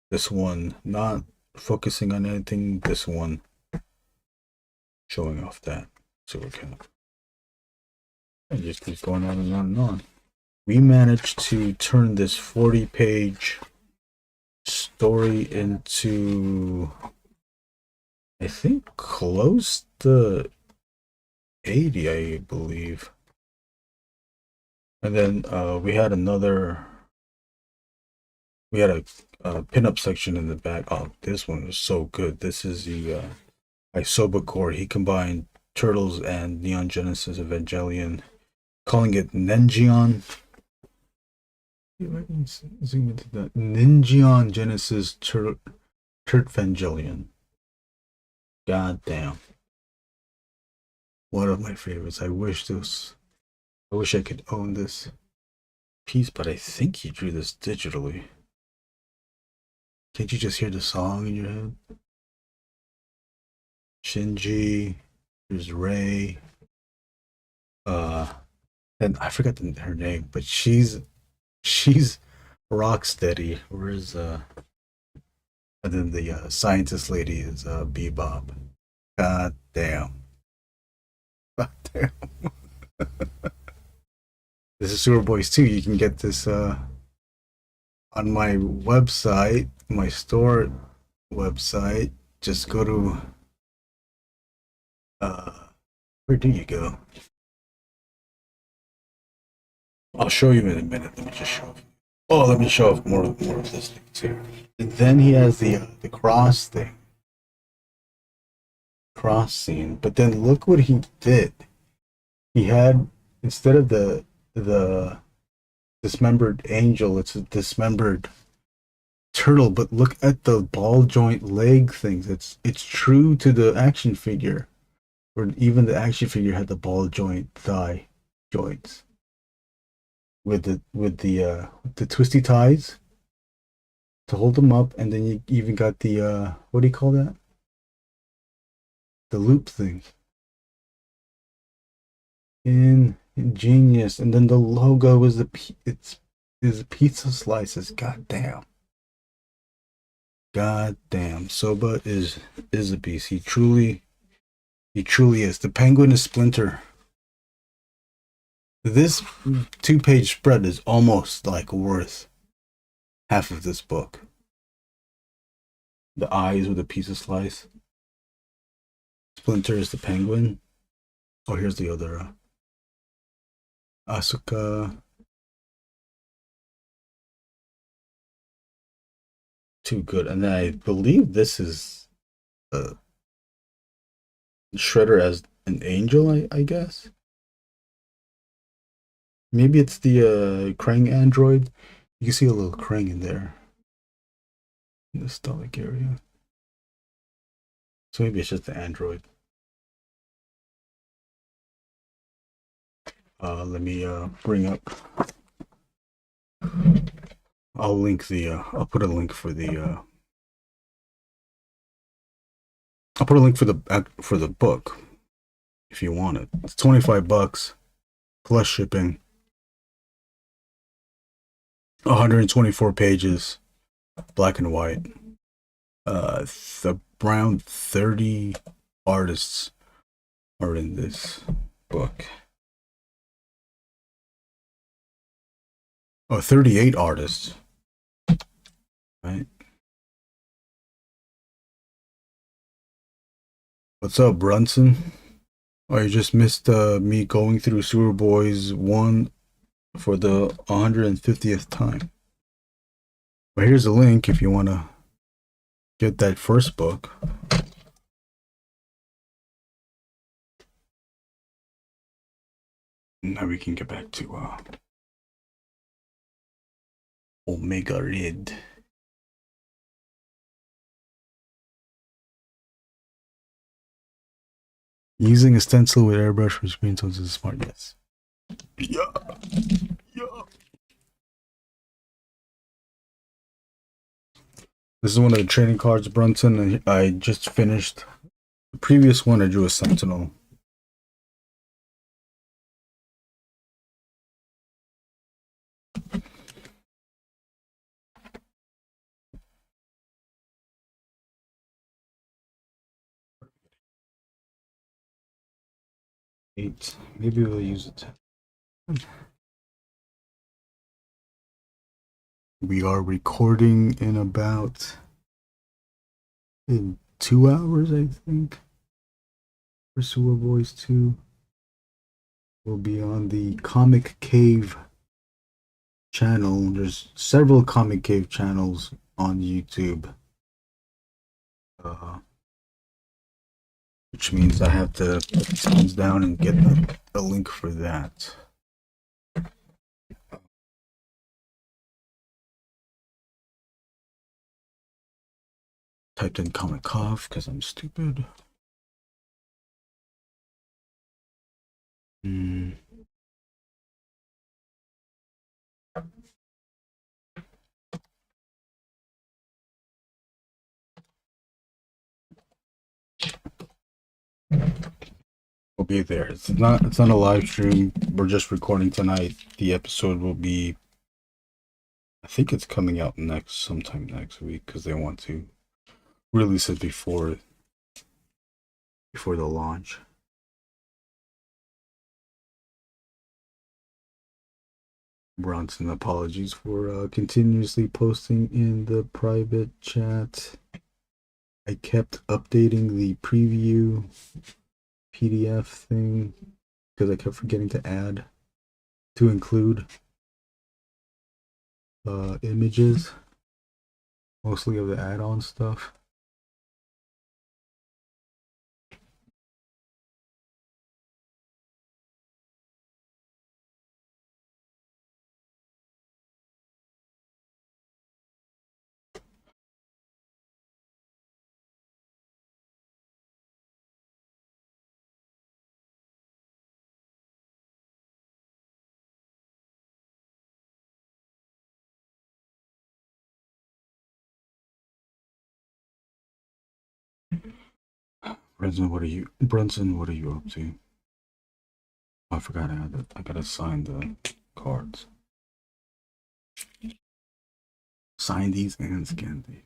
This one not focusing on anything, this one showing off that sewer cap. And just keeps going on and on and on. We managed to turn this 40-page story into, I think, close to 80, I believe. And then we had another, we had a pinup section in the back. Oh, this one was so good. This is the Isobacore. He combined Turtles and Neon Genesis Evangelion, calling it Nengion. Zoom into that. Ninjion Genesis Turtvangelion. God damn. One of my favorites. I wish I could own this piece, but I think he drew this digitally. Can't you just hear the song in your head? Shinji, there's Rei. And I forgot her name, but she's Rocksteady. Where's and then the scientist lady is Bebop. God damn. God damn. This is Sewer Boys 2. You can get this on my website, my store website. Just go to where do you go? I'll show you in a minute. Let me just show off. Oh, let me show off more of this thing too. And then he has the cross thing, cross scene. But then look what he did. He had, instead of the dismembered angel, it's a dismembered turtle. But look at the ball joint leg things. It's true to the action figure, or even the action figure had the ball joint thigh joints with the twisty ties to hold them up, and then you even got the what do you call that? The loop thing. Ingenious. And then the logo is is pizza slices. God damn. God damn. Soba is a beast. He truly is. The penguin is Splinter. This 2-page spread is almost like worth half of this book. The eyes with a pizza slice. Splinter is the penguin. Oh, here's the other Asuka. Too good. And then I believe this is Shredder as an angel, I guess. Maybe it's the Krang android. You can see a little Krang in there, in the stomach area. So maybe it's just the android. Let me bring up. I'll link the. I'll put a link for the. I'll put a link for the book, if you want it. It's $25 plus shipping. 124 pages, black and white. Around 30 artists are in this book. Oh, 38 artists. Right. What's up, Brunson? Oh, you just missed me going through Sewer Boys 1 for the 150th time. But here's a link if you want to get that first book. Now we can get back to Omega Red. Using a stencil with airbrush for screen tones is smart, yes. Yeah. This is one of the trading cards, Brunson, and I just finished The previous one I drew a Sentinel. Eight. Maybe we'll use it. We are recording in 2 hours, I think. For Sewer Boys 2. We'll be on the Comic Cave channel. There's several Comic Cave channels on YouTube. Which means I have to put these ones down and get the link for that. Typed in Comic Cough because I'm stupid. We'll be there. It's not a live stream. We're just recording tonight. The episode will be, I think it's coming out sometime next week because they want to release it before the launch. Bronson, apologies for continuously posting in the private chat. I kept updating the preview PDF thing because I kept forgetting to include images, mostly of the add-on stuff. Brunson, what are you up to? Oh, I forgot I gotta sign the cards. Sign these and scan these.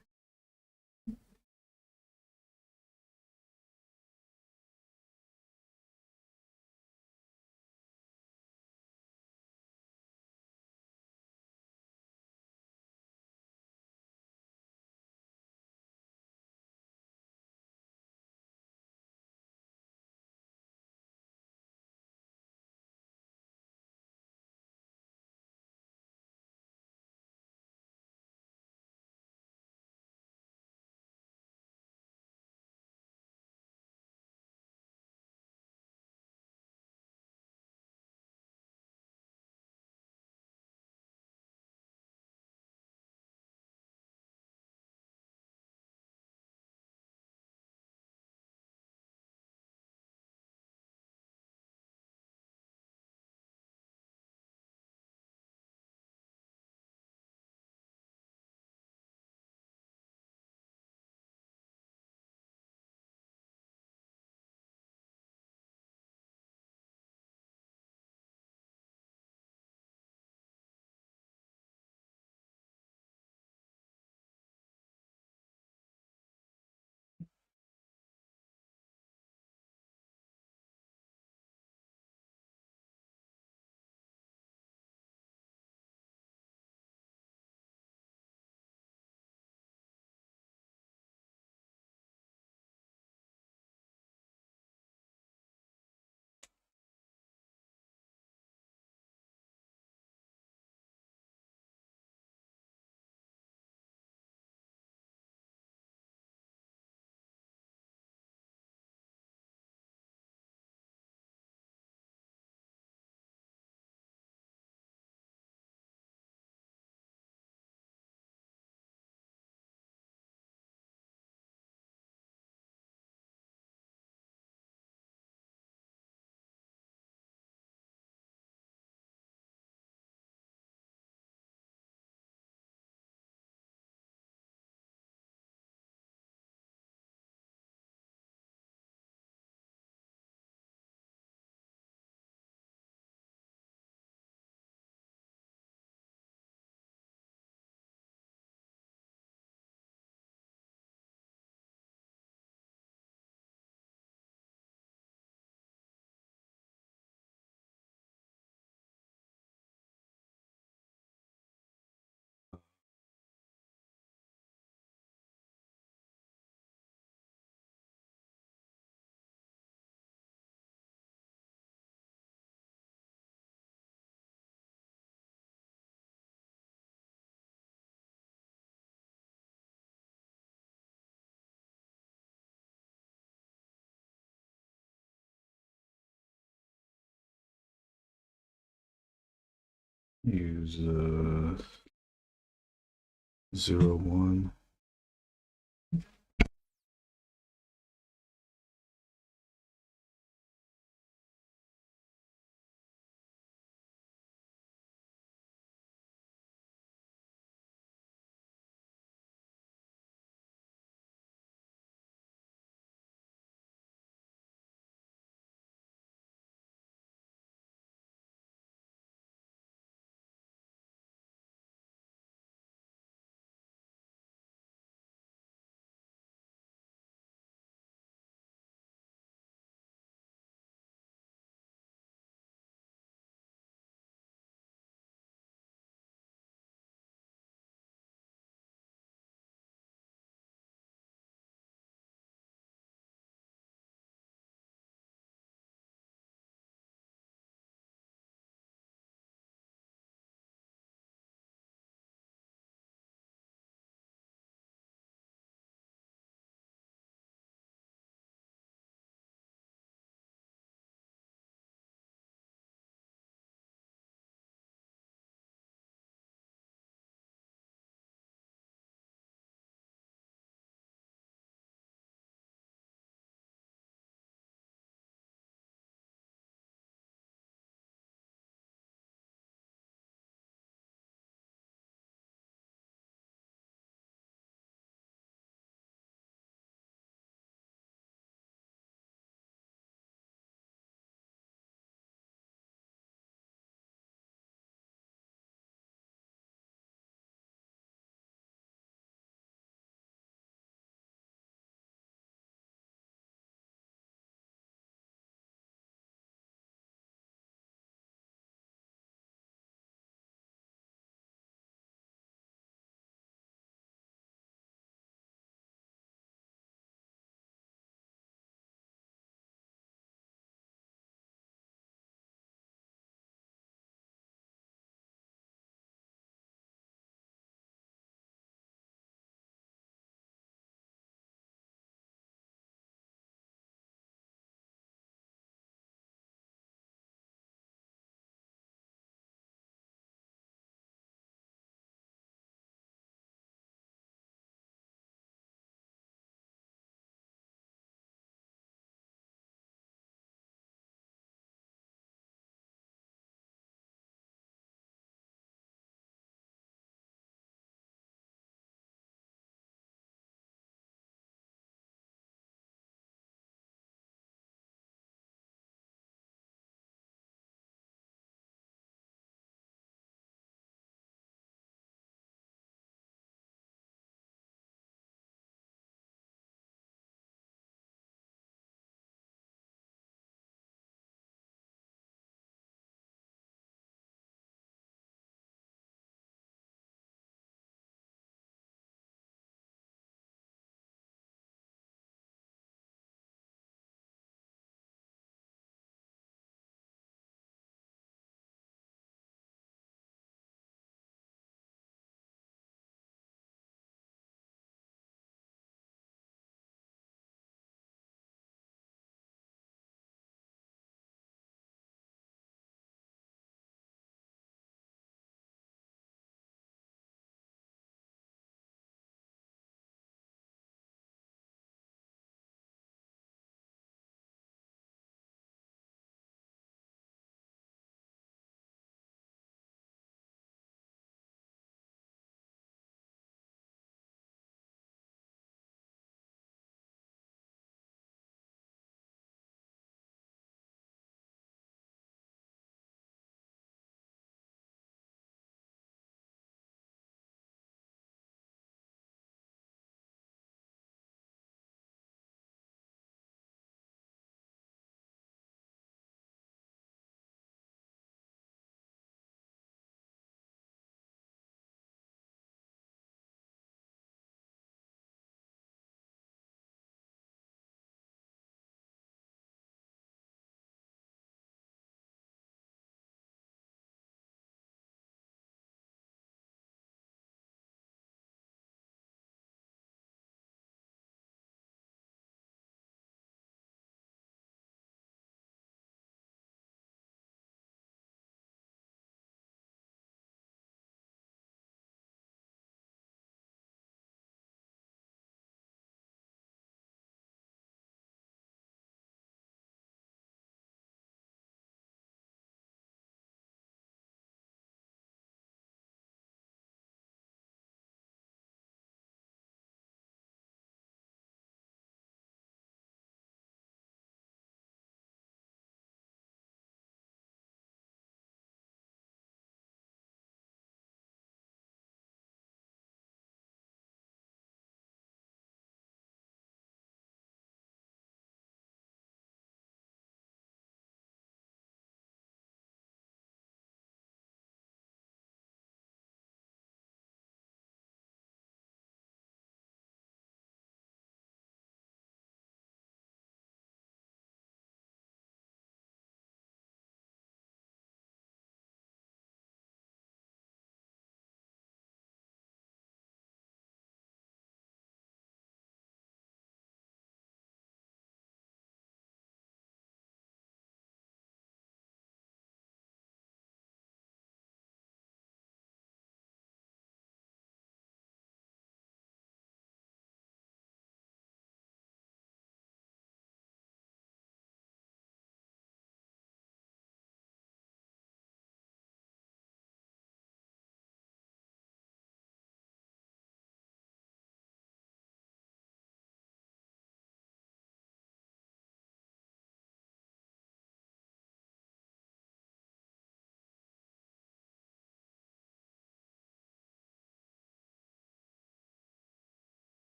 use 01.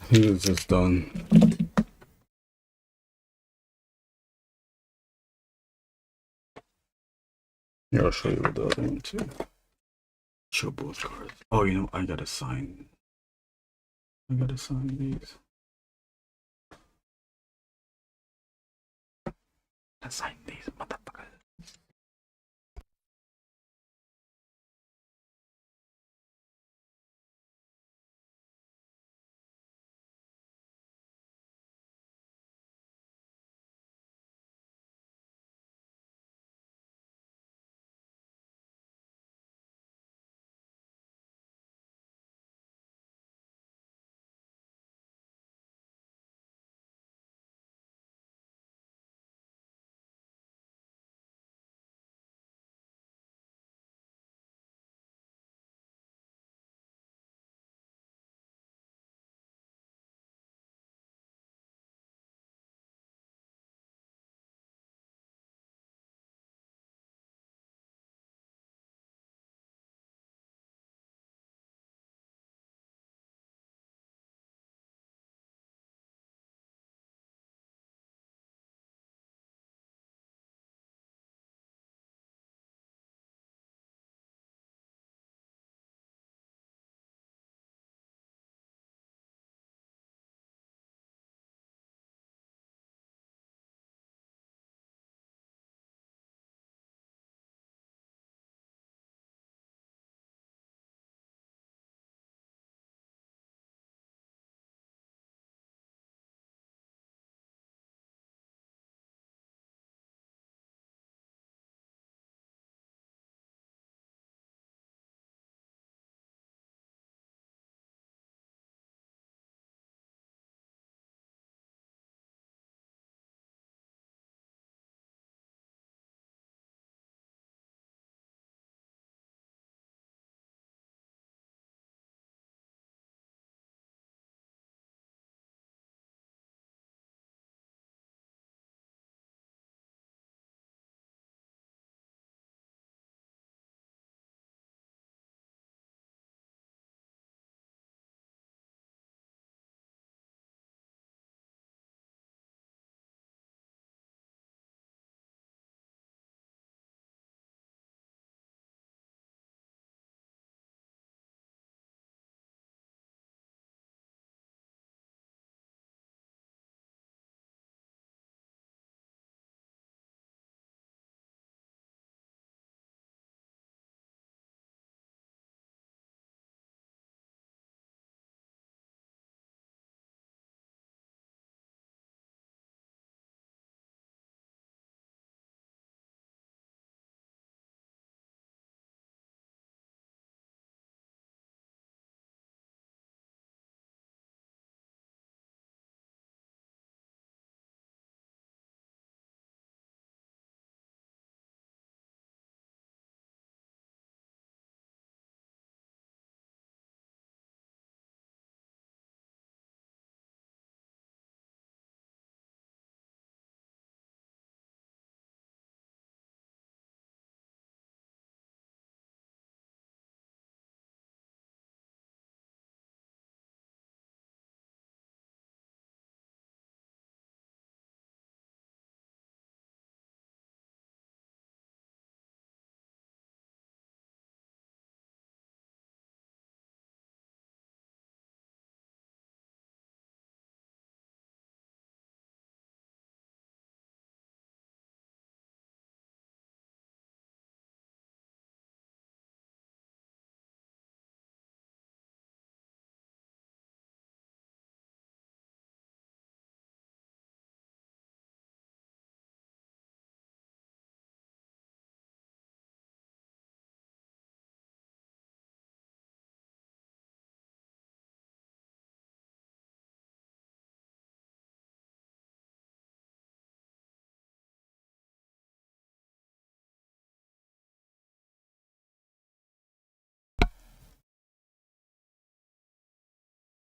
He was just done. Here, I'll show you the other one too. Show both cards. Oh, you know, I gotta sign these. Let's sign these, motherfuckers.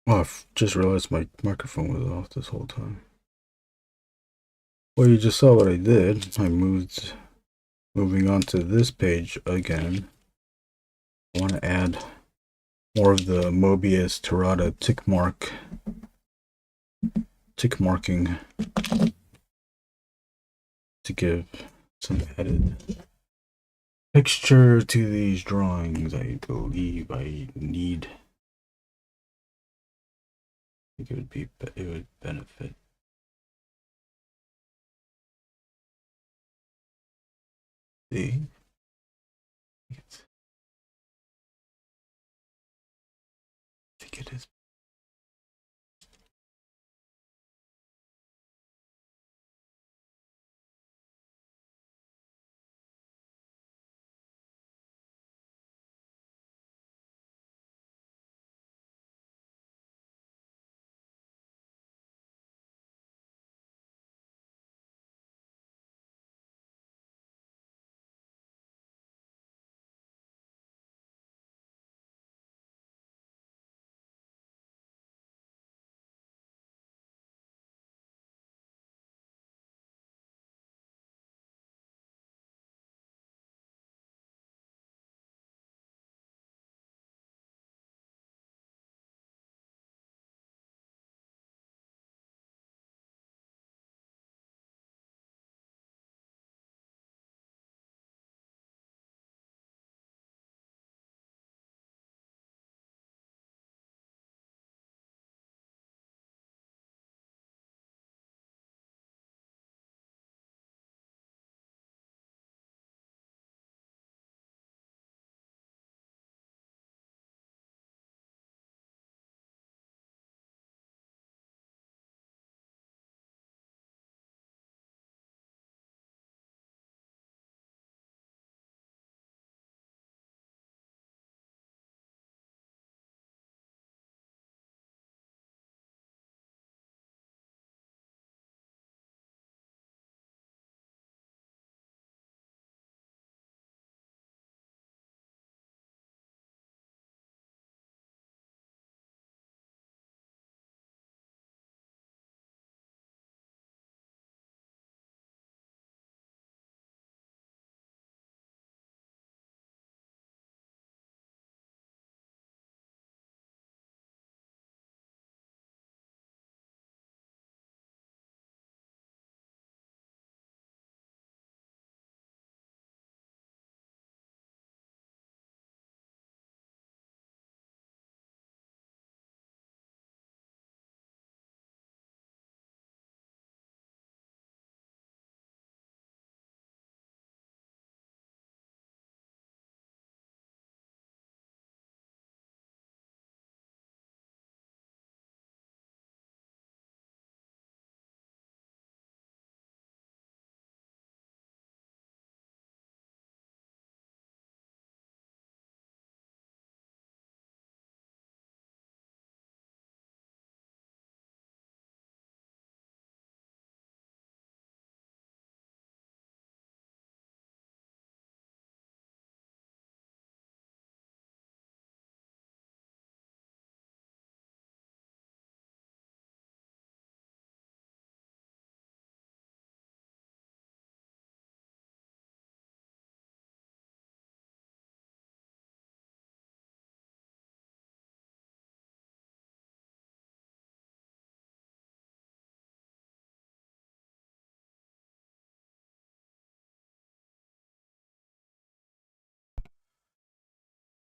Oh, I just realized my microphone was off this whole time. Well, you just saw what I did. Moving on to this page again. I want to add more of the Mobius Terrata tick mark tick marking to give some added texture to these drawings. I believe I need. I think it would benefit. See, I think it is.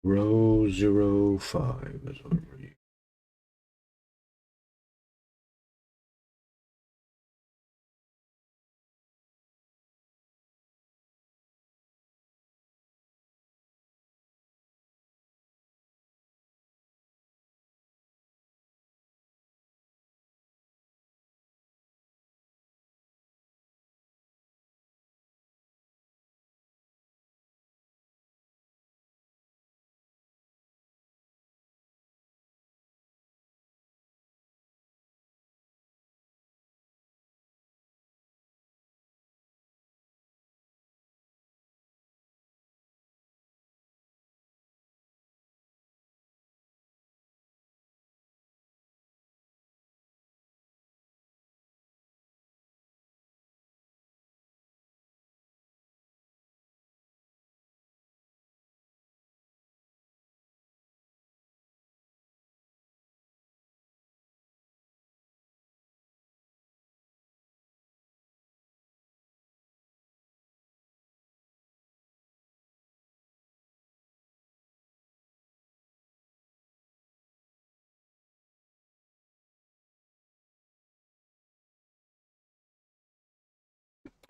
Row 05 is over here.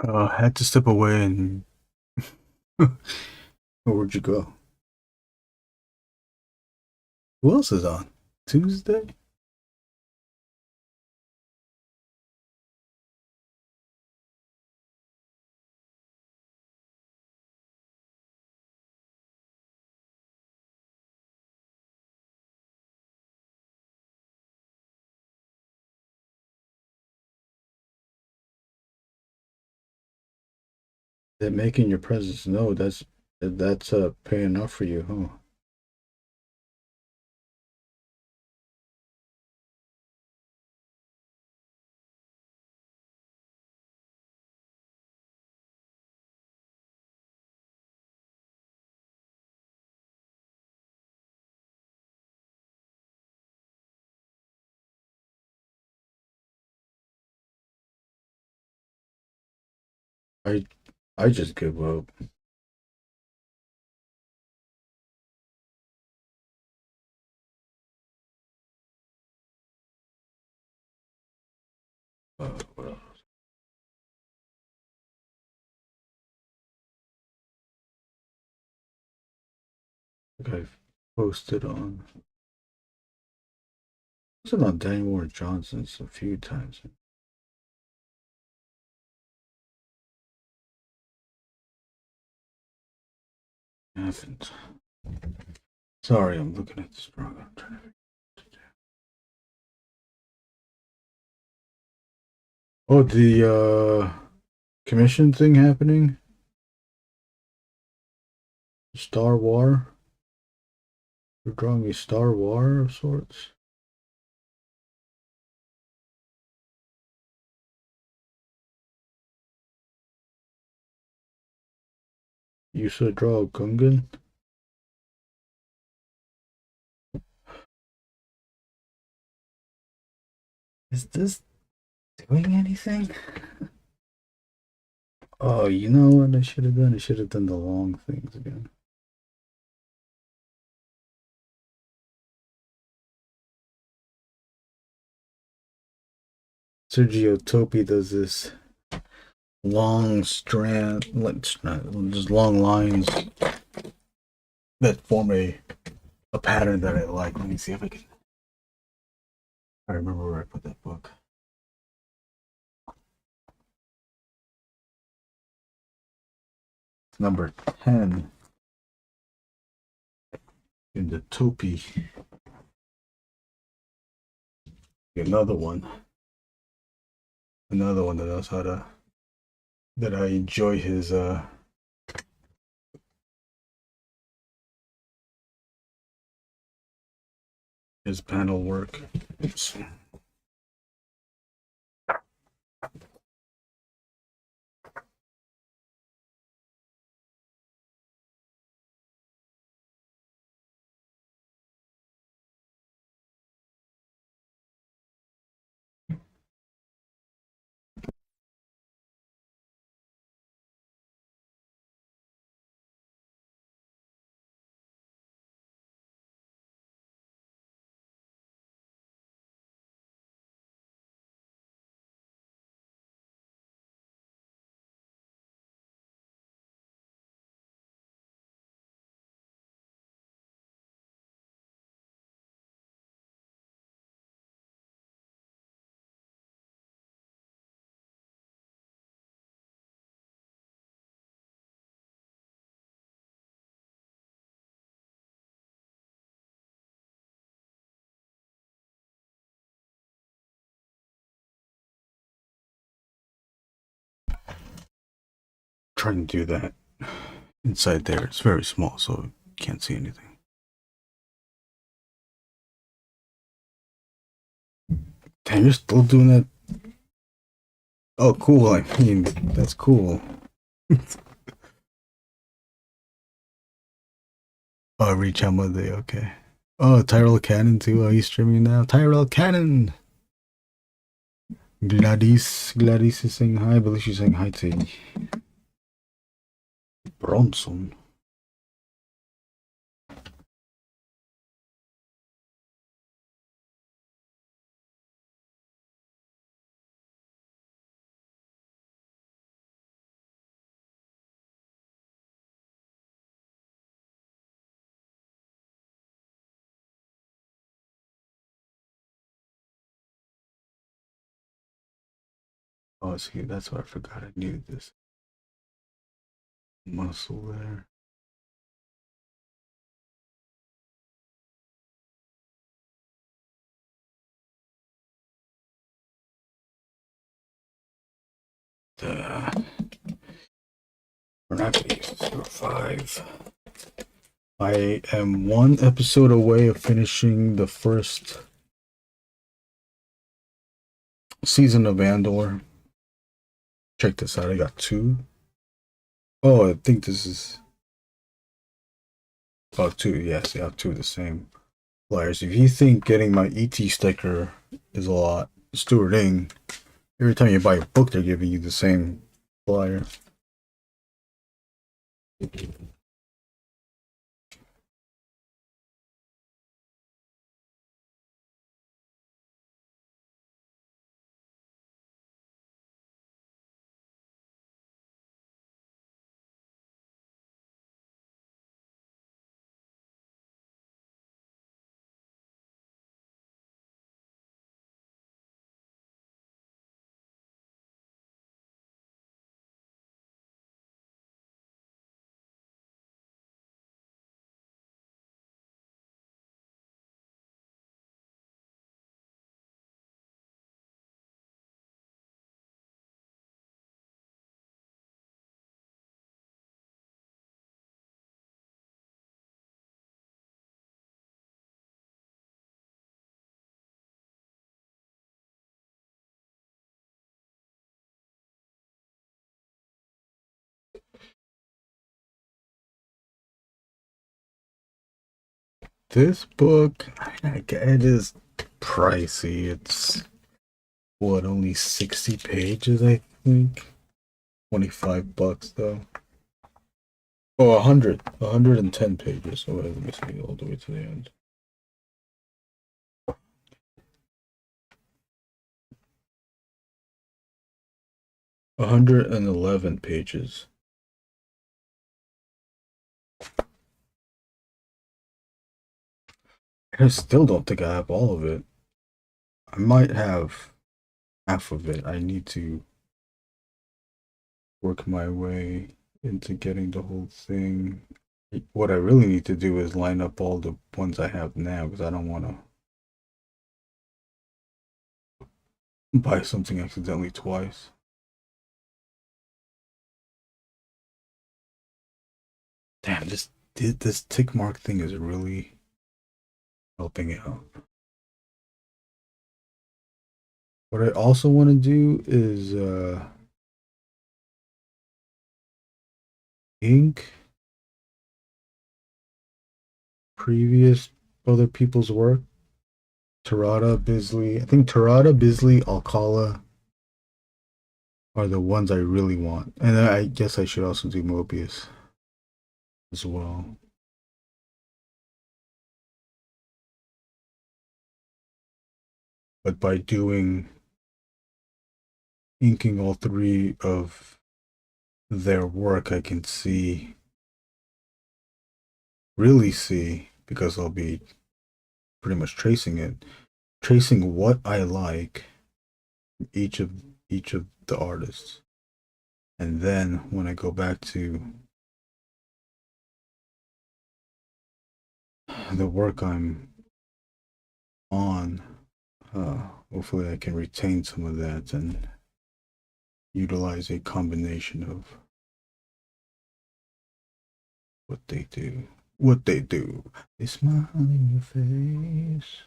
Had to step away and where'd you go? Who else is on? Tuesday? They're making your presence known. That's paying enough for you, huh? I I just give up. What else? I think I've posted on Danny Moore Johnson's a few times. I haven't. Sorry, I'm looking at the strong. I'm trying to. Oh, the commission thing happening. Star War. We're drawing a Star War of sorts. You should draw a Gungan. Is this doing anything? Oh, you know what I should have done? I should have done the long things again. Sergio Topi does this long strand, just long lines that form a pattern that I like. Let me see if I can. I remember where I put that book. It's number 10 in the Topi. Another one. Another one that knows how to. That I enjoy his panel work. Oops. Trying to do that inside there. It's very small, so you can't see anything. Damn, you're still doing that? Oh, cool. I mean, that's cool. Oh, reach out Monday. Okay. Oh, Tyrell Cannon too. Oh, he's streaming now. Tyrell Cannon. Gladys is saying hi. I believe she's saying hi to Bronson. Oh, see, that's why I forgot I needed this muscle there. We're not gonna use 05. I am one episode away of finishing the first season of Andor. Check this out. I got 2. Oh, I think this is. Oh, 2. Yes, I have 2 of the same flyers. If you think getting my ET sticker is a lot, stewarding, every time you buy a book, they're giving you the same flyer. This book, it is pricey. It's what, only 60 pages, I think. $25 though. Oh, 110 pages. So let me see all the way to the end. $111 pages. I still don't think I have all of it. I might have half of it. I need to work my way into getting the whole thing. What I really need to do is line up all the ones I have now because I don't want to buy something accidentally twice. Damn, this tick mark thing is really helping out. What I also want to do is ink previous other people's work. Tarada, Bisley. I think Tarada, Bisley, Alcala are the ones I really want. And I guess I should also do Mobius as well. But by doing inking all 3 of their work, I can really see, because I'll be pretty much tracing what I like each of the artists. And then when I go back to the work I'm on, hopefully I can retain some of that and utilize a combination of what they do. They smile in your face.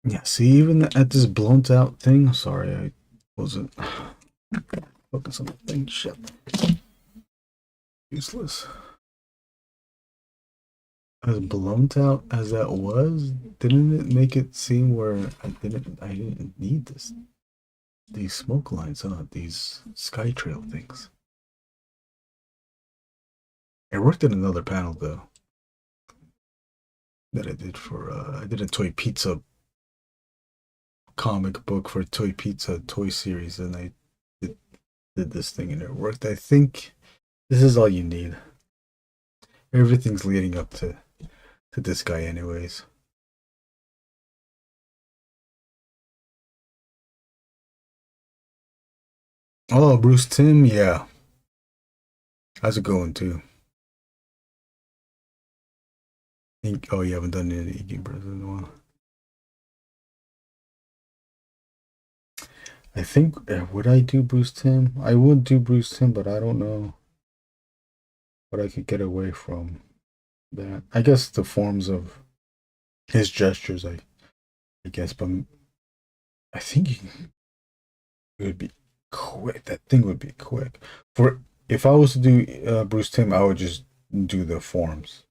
Yeah, see, even at this blown out thing, sorry, I wasn't focused on the thing. Shit. Useless. As blown out as that was, didn't it make it seem where I didn't need these smoke lines, these sky trail things. It worked in another panel though. That I did for I did a ToyPizza comic book for ToyPizza toy series, and I did this thing and it worked. I think this is all you need. Everything's leading up to this guy anyways. Oh, Bruce Tim, yeah. How's it going too? Oh, you haven't done any Iggy Brothers in a while. I think would I do Bruce Tim? I would do Bruce Tim, but I don't know what I could get away from that. I guess the forms of his gestures, I guess, but I think it would be quick. That thing would be quick. For if I was to do Bruce Tim, I would just do the forms,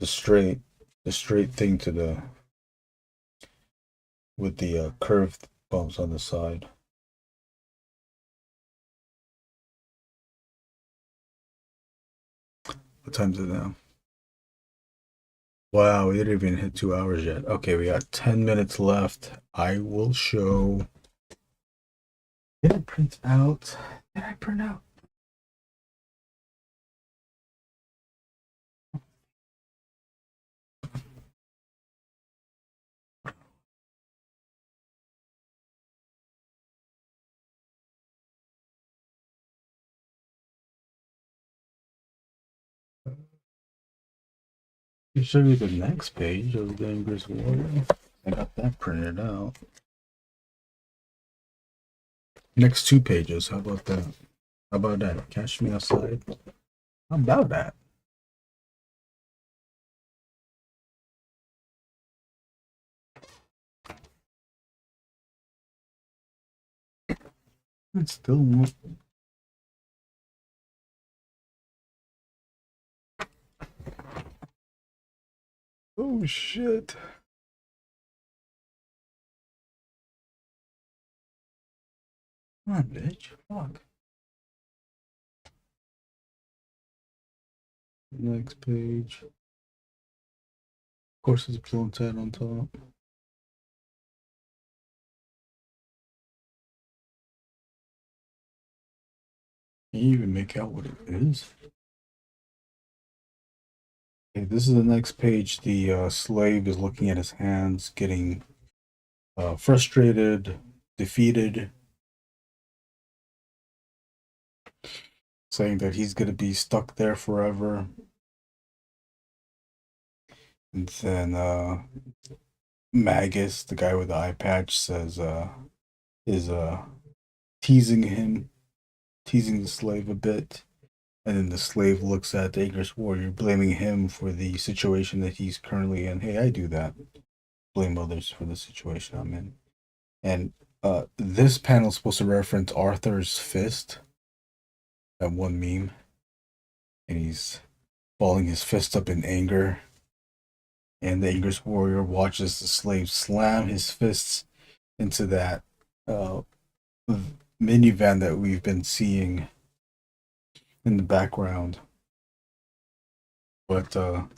the straight, the straight thing to the with the curved bumps on the side. What time is it now? Wow, we didn't even hit 2 hours yet. Okay, we got 10 minutes left. I will show. Did I print out? Did I print out? I'll show you the next page of the Angriest Warrior. I got that printed out. Next two pages. How about that? How about that? Catch me outside. How about that? It's still more. Oh shit. Come on, bitch. Fuck. Next page. Of course, it's blue and tan on top. Can you even make out what it is? Okay, this is the next page. The slave is looking at his hands, getting frustrated, defeated, saying that he's going to be stuck there forever. And then Magus, the guy with the eye patch, says is teasing him, teasing the slave a bit. And then the slave looks at the Angriest Warrior, blaming him for the situation that he's currently in. Hey, I do that. Blame others for the situation I'm in. And this panel is supposed to reference Arthur's fist, that one meme. And he's balling his fist up in anger. And the Angriest Warrior watches the slave slam his fists into that minivan that we've been seeing in the background. But the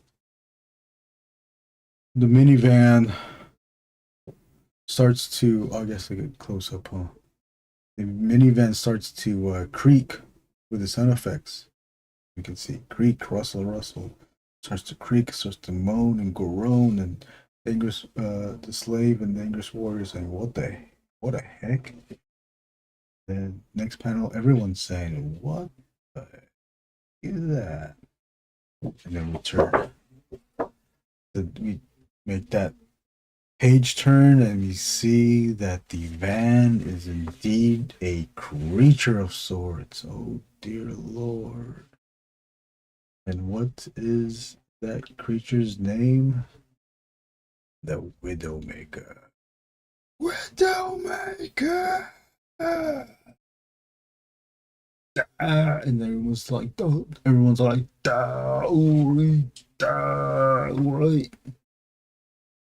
minivan starts to, I guess I get close up, huh? The minivan starts to creak with the sound effects. You can see creak, rustle, rustle. Starts to creak, starts to moan and groan, and the slave and the Angriest Warrior saying, what the heck? Then next panel, everyone's saying, what the heck is that? And then we make that page turn and we see that the van is indeed a creature of sorts. Oh dear Lord. And what is that creature's name? The Widowmaker. Widowmaker! And everyone's like, everyone's like, right.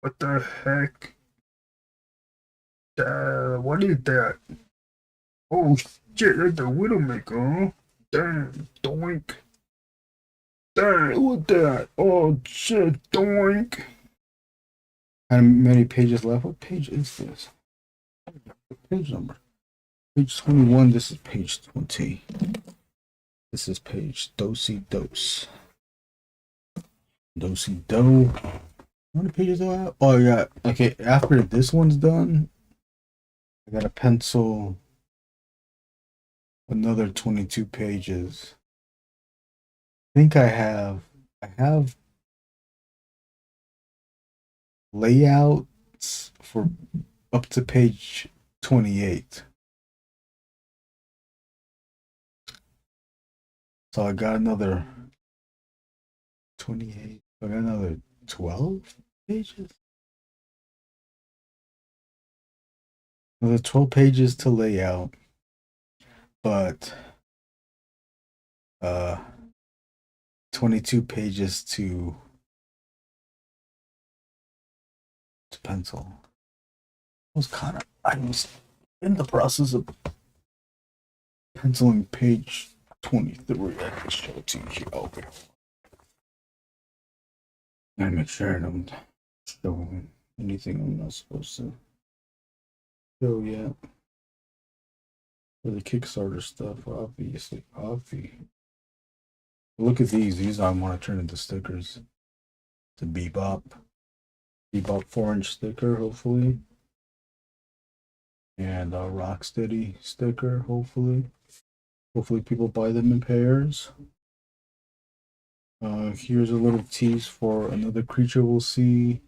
What the heck? What is that? Oh shit, that's the Widowmaker, huh? Damn, doink. Damn, what that? Oh shit, doink. How many pages left? What page is this? Page number. Page 21. This is page 20. This is page Dosey Dose. Dosey Do. How many pages do I have? Oh, I got, okay, after this one's done, I got a pencil another 22 pages. I think I have layouts for up to page 28. So I got another 28. I got another 12 pages. Another 12 pages to lay out, but uh 22 pages to pencil. I was in the process of penciling page 23. I can show it to you here. Okay. I make sure I don't show anything I'm not supposed to show yet. For the Kickstarter stuff, obviously. Look at these. These I want to turn into stickers. The Bebop 4-inch sticker, hopefully. And a Rocksteady sticker, hopefully. Hopefully people buy them in pairs. Here's a little tease for another creature we'll see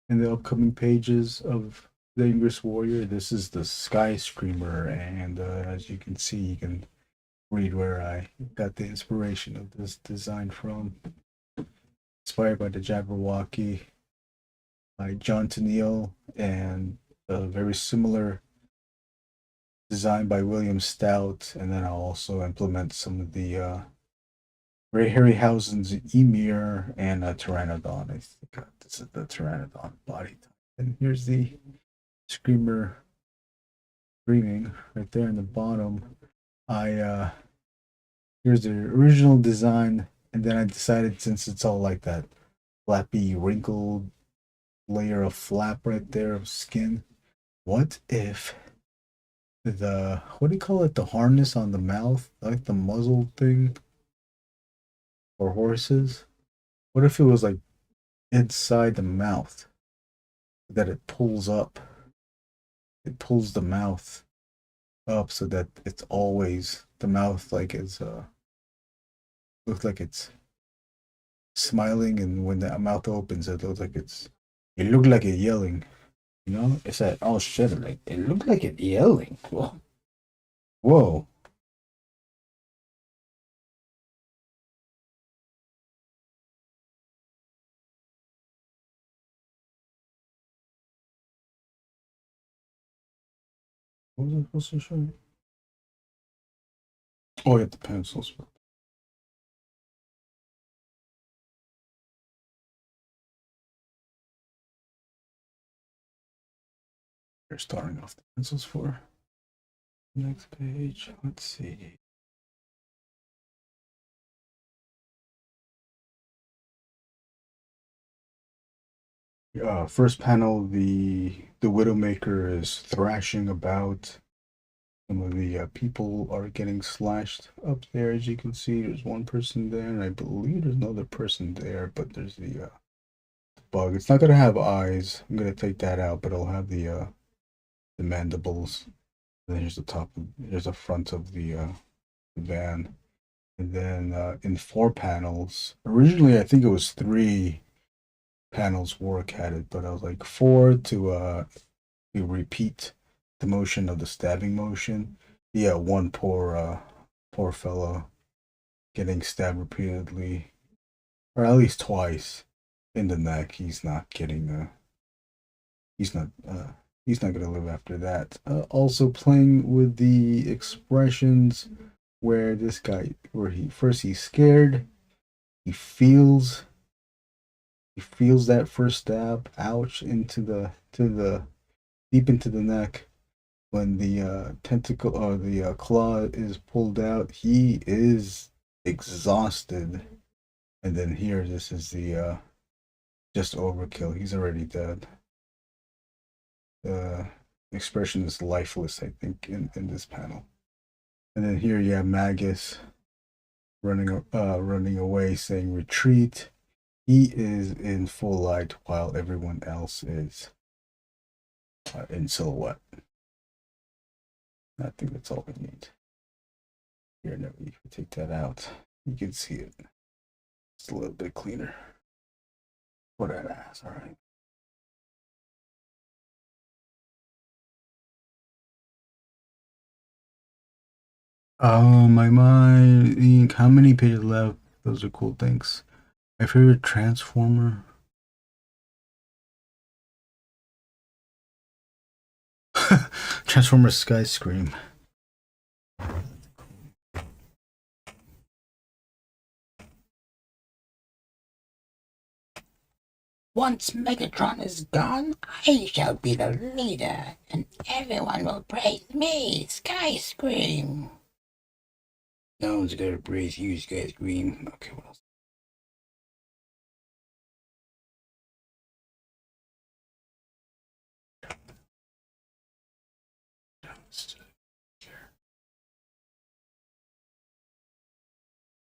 in the upcoming pages of the Angriest Warrior. This is the Sky Screamer, and as you can see, you can read where I got the inspiration of this design from. Inspired by the Jabberwocky by John Tenniel, and a very similar design by William Stout, and then I'll also implement some of the Ray Harryhausen's Emir and a Pteranodon. I think this is the Pteranodon body type. And here's the Screamer screaming right there in the bottom. Here's the original design, and then I decided, since it's all like that flappy, wrinkled layer of flap right there of skin, what if what do you call it? The harness on the mouth, like the muzzle thing for horses? What if it was like inside the mouth that it pulls up? It pulls the mouth up so that it's always the mouth like it's looks like it's smiling, and when the mouth opens, it looks like it looked like it's yelling. You know, it's that, oh shit, like it looked like it's yelling. Whoa, whoa. What was I supposed to show you? Oh, yeah, the pencils. You're starting off the pencils for next page. Let's see. First panel, the Widowmaker is thrashing about. Some of the people are getting slashed up there, as you can see. There's one person there, and I believe there's another person there, but there's the bug. It's not gonna have eyes. I'm gonna take that out, but it'll have the mandibles. And then here's the top. Here's the front of the van, and then in 4 panels. Originally, I think it was 3 panels Warrick had it, but I was like 4 to repeat the motion of the stabbing motion. Yeah, one poor fellow getting stabbed repeatedly, or at least twice in the neck. He's not he's not gonna live after that. Also playing with the expressions where this guy, where he's scared, he feels that first stab, ouch, into the deep into the neck. When the tentacle or the claw is pulled out, he is exhausted. And then here, this is the just overkill. He's already dead. The expression is lifeless, I think, in this panel. And then here you have Magus running away, saying retreat. He is in full light while everyone else is in silhouette. I think that's all we need. Here, never you can take that out. You can see it. It's a little bit cleaner. What that ass, all right. Oh my mind. How many pages left? Those are cool things. My favorite Transformer. Transformer Sky Scream. Once Megatron is gone, I shall be the leader, and everyone will praise me, Skyscream. No one's gonna praise you, Skyscream. Okay, what else?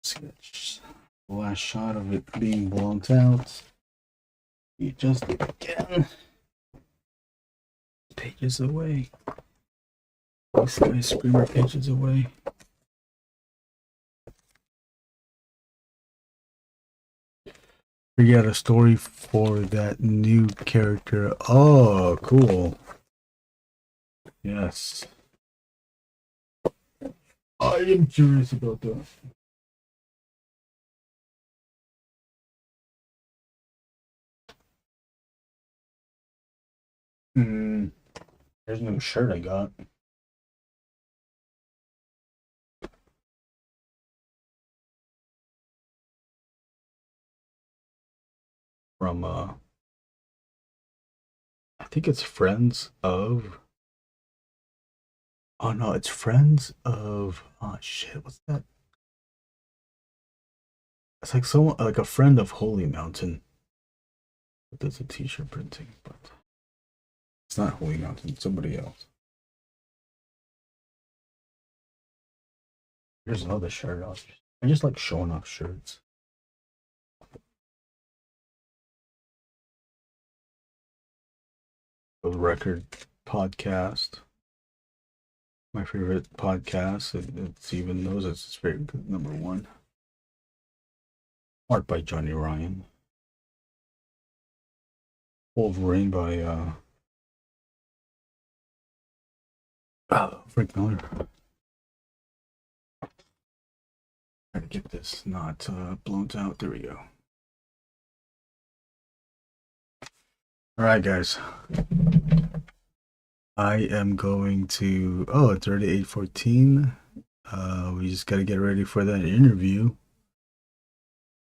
See that last shot of it being blown out. You just again. Pages away. Skyscreamer pages away. We got a story for that new character. Oh, cool. Yes. I am curious about that. There's no shirt I got. From I think it's Friends of. Oh no, it's Friends of. Oh shit, what's that? It's like someone, like a friend of Holy Mountain. But there's a t-shirt printing, but it's not Holy Mountain, it's somebody else. Here's another shirt. I just like showing off shirts. The Record podcast. My favorite podcast. It's even knows it's very good. Number one. Art by Johnny Ryan. Wolverine by Frank Miller. Try to get this not blown out. There we go. All right, guys. I am going to. Oh, it's already 8:14. We just got to get ready for that interview.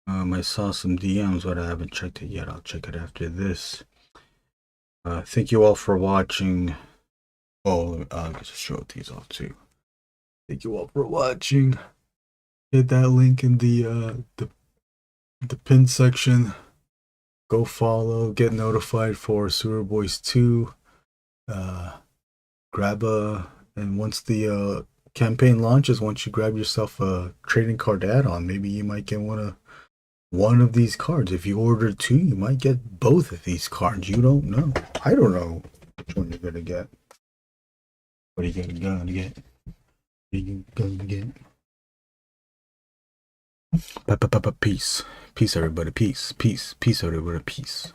I saw some DMs, but I haven't checked it yet. I'll check it after this. Thank you all for watching. Oh, I'll just show these off too. Thank you all for watching. Hit that link in the pin section. Go follow, get notified for Sewer Boys 2. Grab and once the campaign launches, once you grab yourself a trading card add-on, maybe you might get one of these cards. If you order 2, you might get both of these cards. You don't know. I don't know which one you're gonna get. What are you gonna get? What are you gonna get? Peace. Peace, everybody. Peace. Peace. Peace, everybody. Peace.